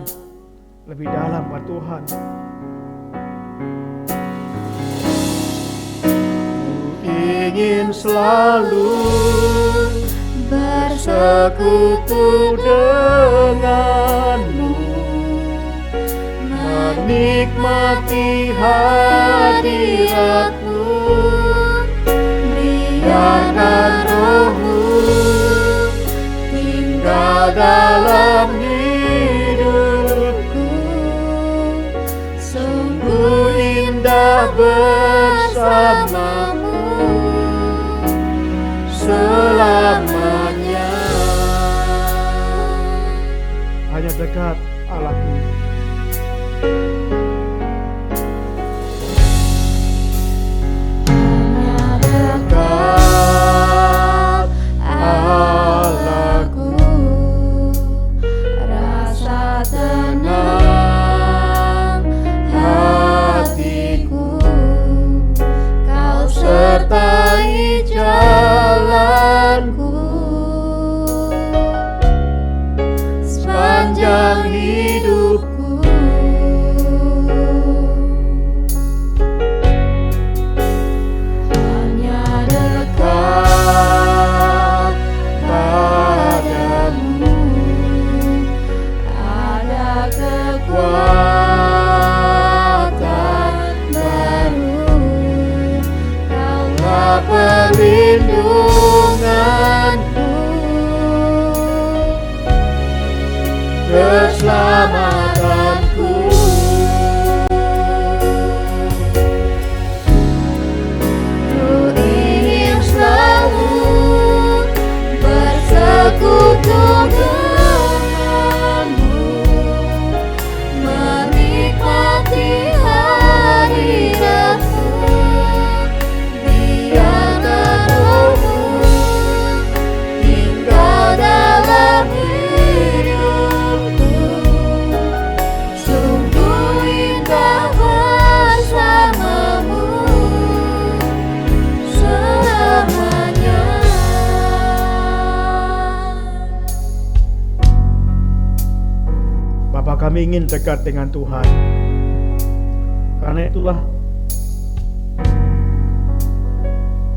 lebih dalam buat Tuhan. Ku ingin selalu bersekutu denganmu, menikmati hadiratmu, biarkan rohmu tinggal dalam hidupku. Sungguh indah bersamamu selamanya. Hanya dekat Allahku. Hanya dekat Allahku, rasa tenang hatiku, kau sertai jalanku sepanjang hidupku. Hanya dekat padamu ada kekuatan baru, kaulah perlindunganku, keselamatanku. Ku ingin selalu bersekutu denganmu, menikmati hadiratmu, biarkan rohmu tinggal dalam hidupku. Sungguh indah bersamamu selamanya. Bapa, kami ingin dekat dengan Tuhan. Karena itulah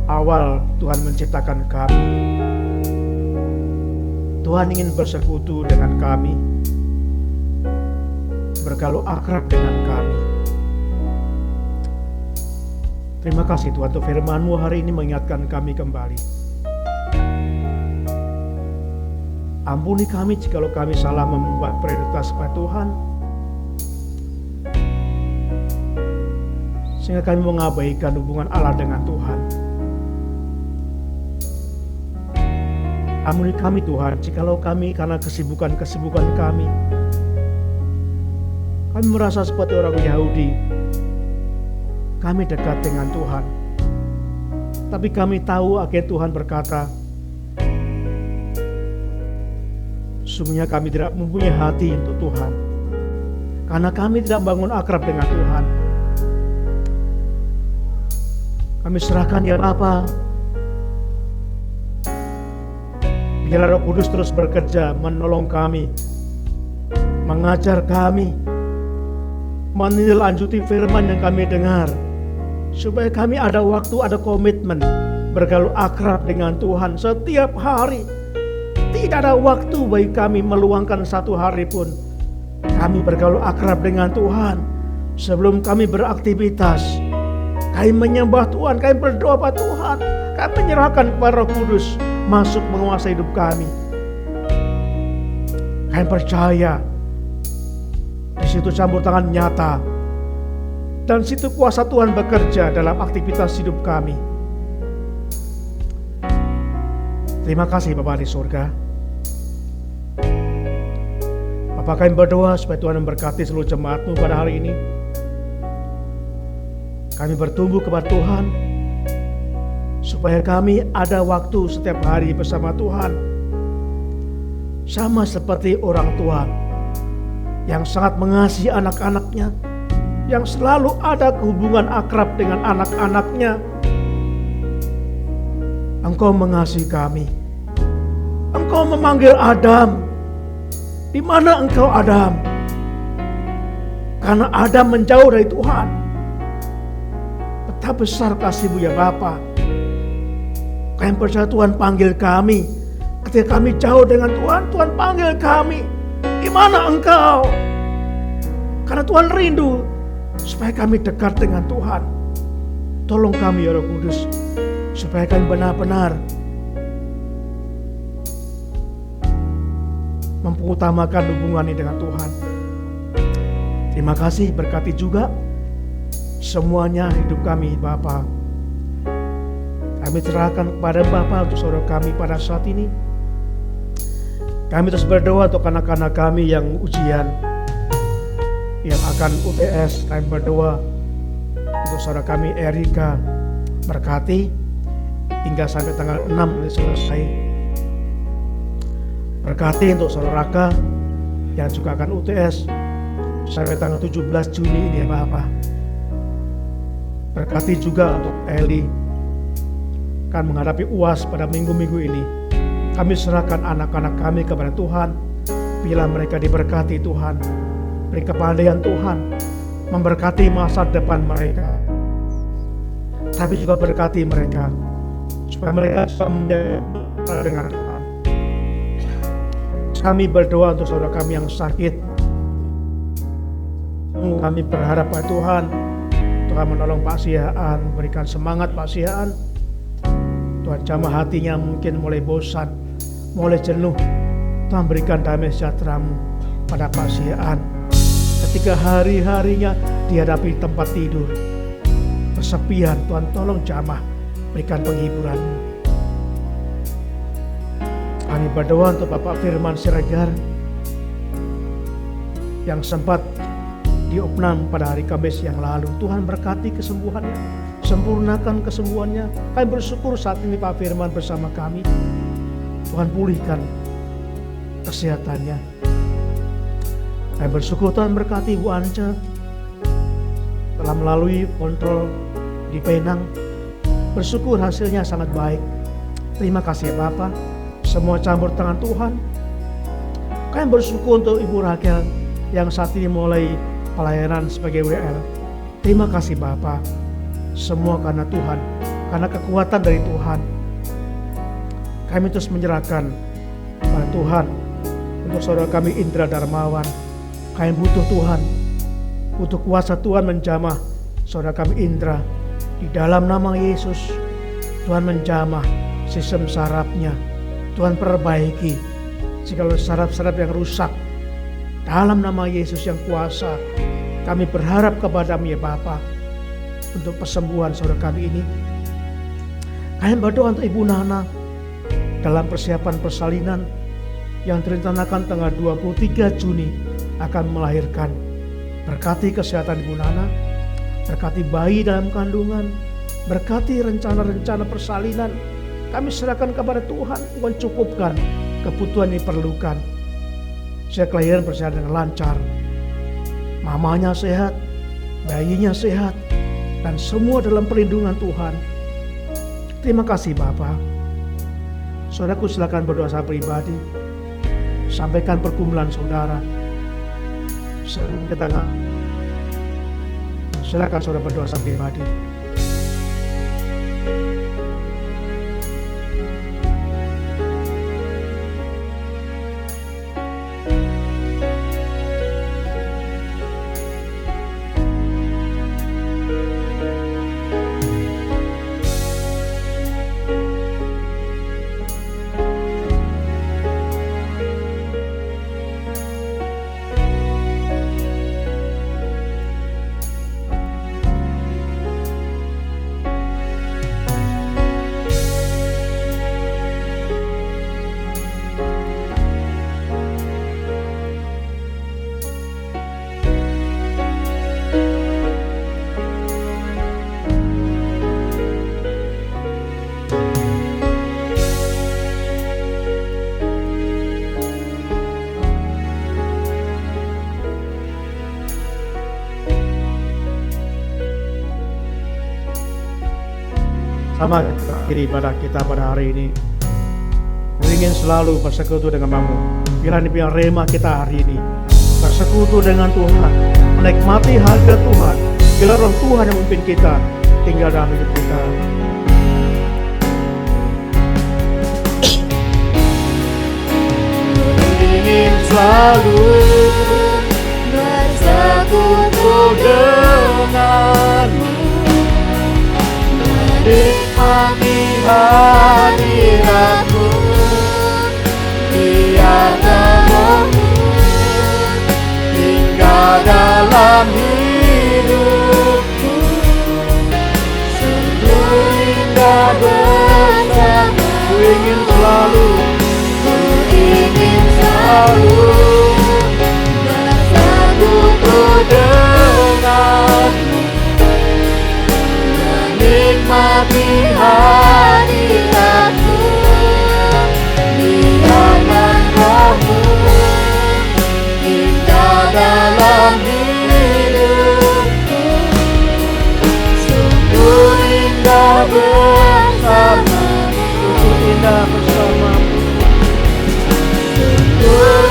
awal Tuhan menciptakan kami. Tuhan ingin bersekutu dengan kami, bergaul akrab dengan kami. Terima kasih Tuhan untuk firman-Mu hari ini mengingatkan kami kembali. Ampuni kami jikalau kami salah membuat prioritas pada Tuhan, sehingga kami mengabaikan hubungan Allah dengan Tuhan. Ampuni kami Tuhan jikalau kami karena kesibukan kami merasa seperti orang Yahudi. Kami dekat dengan Tuhan, tapi kami tahu akhir Tuhan berkata, sungguhnya kami tidak mempunyai hati untuk Tuhan, karena kami tidak bangun akrab dengan Tuhan. Kami serahkan ya Bapa. Biarlah Roh Kudus terus bekerja menolong kami, mengajar kami, menindaklanjuti firman yang kami dengar, supaya kami ada waktu, ada komitmen bergaul akrab dengan Tuhan setiap hari. Tidak ada waktu bagi kami meluangkan satu hari pun kami bergaul akrab dengan Tuhan. Sebelum kami beraktivitas, Kami menyembah Tuhan, kami berdoa pada Tuhan. Kami menyerahkan kepada Roh Kudus masuk menguasai hidup kami. Kami percaya di situ campur tangan nyata, dan situ kuasa Tuhan bekerja dalam aktivitas hidup kami. Terima kasih Bapa di surga. Bapa, kami berdoa supaya Tuhan memberkati seluruh jemaat-Mu pada hari ini. Kami bertumbuh kepada Tuhan, supaya kami ada waktu setiap hari bersama Tuhan. Sama seperti orang tua yang sangat mengasihi anak-anaknya, yang selalu ada hubungan akrab dengan anak-anaknya. Engkau mengasihi kami. Engkau memanggil Adam. Di mana engkau, Adam? Karena Adam menjauh dari Tuhan. Betapa besar kasih-Mu ya Bapa. Kami percaya Tuhan panggil kami. Ketika kami jauh dengan Tuhan, Tuhan panggil kami. Di mana engkau? Karena Tuhan rindu supaya kami dekat dengan Tuhan. Tolong kami ya Roh Kudus, supaya kami benar-benar mengutamakan hubungan ini dengan Tuhan. Terima kasih, berkati juga semuanya hidup kami Bapa. Kami serahkan kepada Bapa untuk saudara kami pada saat ini. Kami terus berdoa untuk anak-anak kami yang ujian, yang akan UTS. Kami berdoa untuk saudara kami Erika, berkati hingga sampai tanggal 6 nanti selesai. Berkati untuk saudara Raka yang juga akan UTS sampai tanggal 17 Juni ini ya Bapak. Berkati juga untuk Eli akan menghadapi UAS pada minggu-minggu ini. Kami serahkan anak-anak kami kepada Tuhan. Bila mereka diberkati Tuhan, beri kepandaian Tuhan, memberkati masa depan mereka. Tapi juga berkati mereka supaya mereka bisa menjadi dengan Tuhan. Kami berdoa untuk saudara kami yang sakit. Kami berharap pada Tuhan, Tuhan menolong Pak Siaan, berikan semangat Pak Siaan. Tuhan jamah hatinya mungkin mulai bosan, mulai jenuh. Tuhan berikan damai sejahtera-Mu pada Pak Siaan. Ketika hari-harinya dihadapi tempat tidur, kesepian, Tuhan tolong jamah, berikan penghiburan-Mu. Kami berdoa untuk Bapak Firman Siregar yang sempat diopnam pada hari Kamis yang lalu. Tuhan berkati kesembuhannya, sempurnakan kesembuhannya. Kami bersyukur saat ini Pak Firman bersama kami. Tuhan pulihkan kesehatannya. Kami bersyukur Tuhan berkati Bu Ance telah melalui kontrol di Penang. Bersyukur hasilnya sangat baik. Terima kasih ya Bapak. Semua campur tangan Tuhan. Kami bersyukur untuk Ibu Raquel yang saat ini mulai pelayanan sebagai WL. Terima kasih Bapak. Semua karena Tuhan, karena kekuatan dari Tuhan. Kami terus menyerahkan pada Tuhan untuk saudara kami Indra Darmawan. Kami butuh Tuhan, butuh kuasa Tuhan menjamah saudara kami Indra. Di dalam nama Yesus, Tuhan menjamah sistem sarafnya. Tuhan perbaiki segala saraf-saraf yang rusak. Dalam nama Yesus yang kuasa, kami berharap kepada-Mu ya Bapa untuk kesembuhan saudara kami ini. Kami berdoa untuk Ibu Nana dalam persiapan persalinan yang direncanakan tanggal 23 Juni akan melahirkan. Berkati kesehatan Ibu Nana, berkati bayi dalam kandungan, berkati rencana-rencana persalinan. Kami serahkan kepada Tuhan, Tuhan cukupkan kebutuhan yang diperlukan. Saya kelahiran berjalan dengan lancar. Mamanya sehat, bayinya sehat, dan semua dalam perlindungan Tuhan. Terima kasih Bapak. Saudaraku silakan berdoa secara pribadi. Sampaikan pergumulan saudara. Silakan saudara berdoa secara pribadi. Sama kita akhiri ibadah kita pada hari ini. Ingin selalu bersekutu dengan kamu. Biar rema kita hari ini bersekutu dengan Tuhan, menikmati hadirat Tuhan. Bila roh Tuhan yang memimpin kita tinggal dalam hidup kita. Ingin selalu bersekutu denganmu, menikmati hadiratmu, biarkan rohmu tinggal dalam hidupku, sungguh indah bersama. Ku ingin selalu bersekutu denganmu, menikmati hadiratmu, biarkan rohmu tinggal dalam hidupku, sungguh indah bersamamu, indah bersamamu.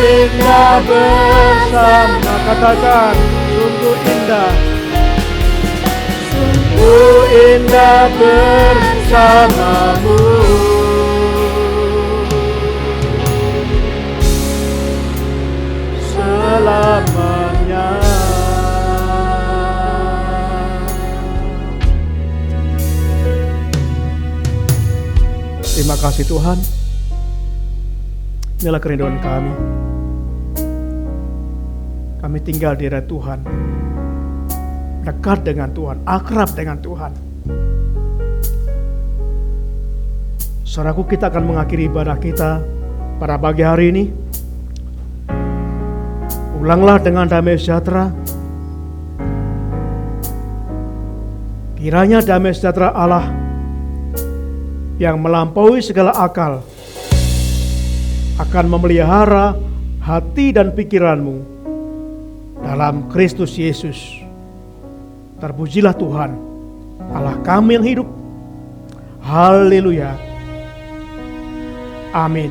indah bersama. Katakan, sungguh indah. Sungguh indah bersamamu. Selamanya. Terima kasih Tuhan. Inilah kerinduan kami. Kami tinggal di hadirat Tuhan, dekat dengan Tuhan, akrab dengan Tuhan. Saudaraku, kita akan mengakhiri ibadah kita pada pagi hari ini. Ulanglah dengan damai sejahtera. Kiranya damai sejahtera Allah yang melampaui segala akal akan memelihara hati dan pikiranmu dalam Kristus Yesus. Terpujilah Tuhan, Allah kami yang hidup. Haleluya. Amin.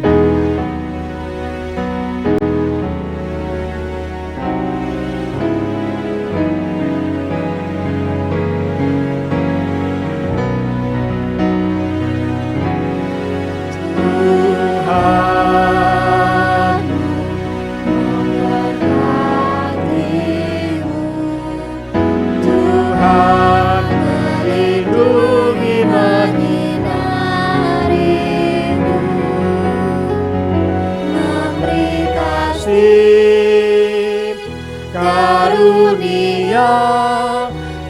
Karunia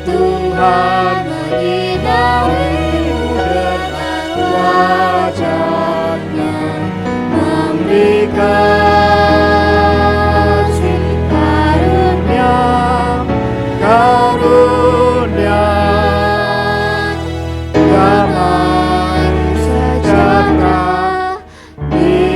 Tuhan menyinarimu dengan wajah-Nya, memberi kasih karunia, karunia damai sejahtera di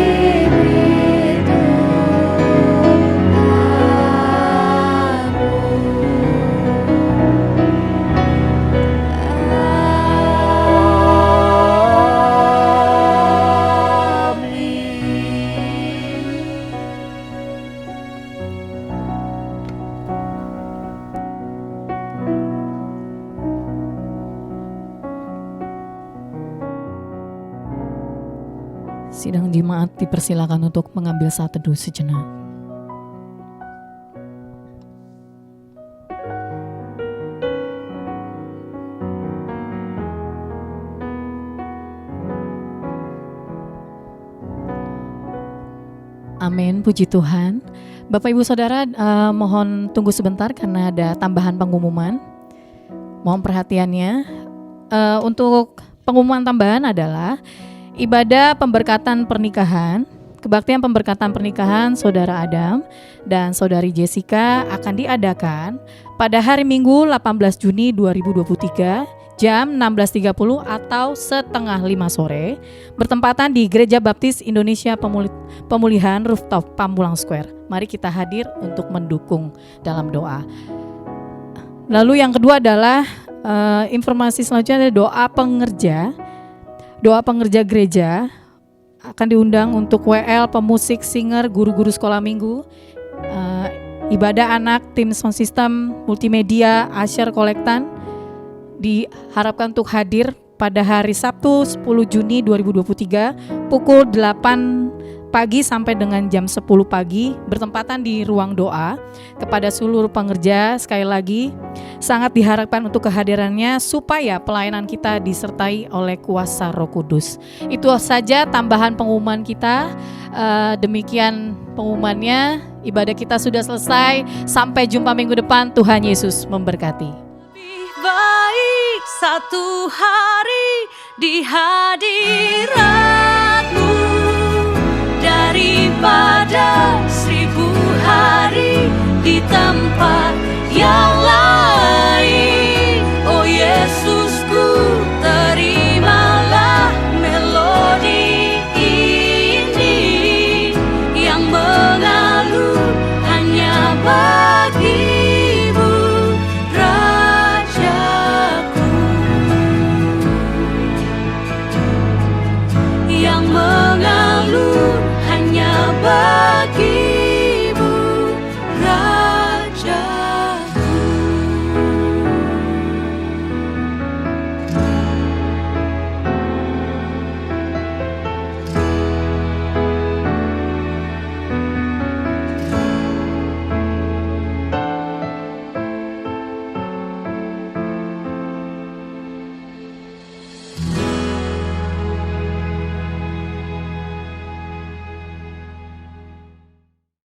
Sidang jemaat dipersilakan untuk mengambil saat teduh sejenak. Amin, puji Tuhan. Bapak Ibu Saudara, mohon tunggu sebentar karena ada tambahan pengumuman. Mohon perhatiannya. Untuk pengumuman tambahan adalah ibadah pemberkatan pernikahan, kebaktian pemberkatan pernikahan Saudara Adam dan Saudari Jessica akan diadakan pada hari Minggu 18 Juni 2023 jam 16.30 atau setengah 5 sore bertempatan di Gereja Baptis Indonesia Pemulihan Rooftop Pamulang Square. Mari kita hadir untuk mendukung dalam doa. Lalu yang kedua adalah informasi selanjutnya adalah doa pengerja doa pengerja gereja akan diundang untuk WL, pemusik, singer, guru-guru sekolah minggu, ibadah anak, tim sound system, multimedia, usher, kolektan diharapkan untuk hadir pada hari Sabtu 10 Juni 2023 pukul 8 pagi sampai dengan jam 10 pagi bertempatan di ruang doa. Kepada seluruh pengerja sekali lagi sangat diharapkan untuk kehadirannya supaya pelayanan kita disertai oleh kuasa Roh Kudus. Itu saja tambahan pengumuman kita. Demikian pengumumannya. Ibadah kita sudah selesai. Sampai jumpa minggu depan. Tuhan Yesus memberkati. Baik satu hari di hadirat-Mu daripada 1000 hari di tempat yang lain.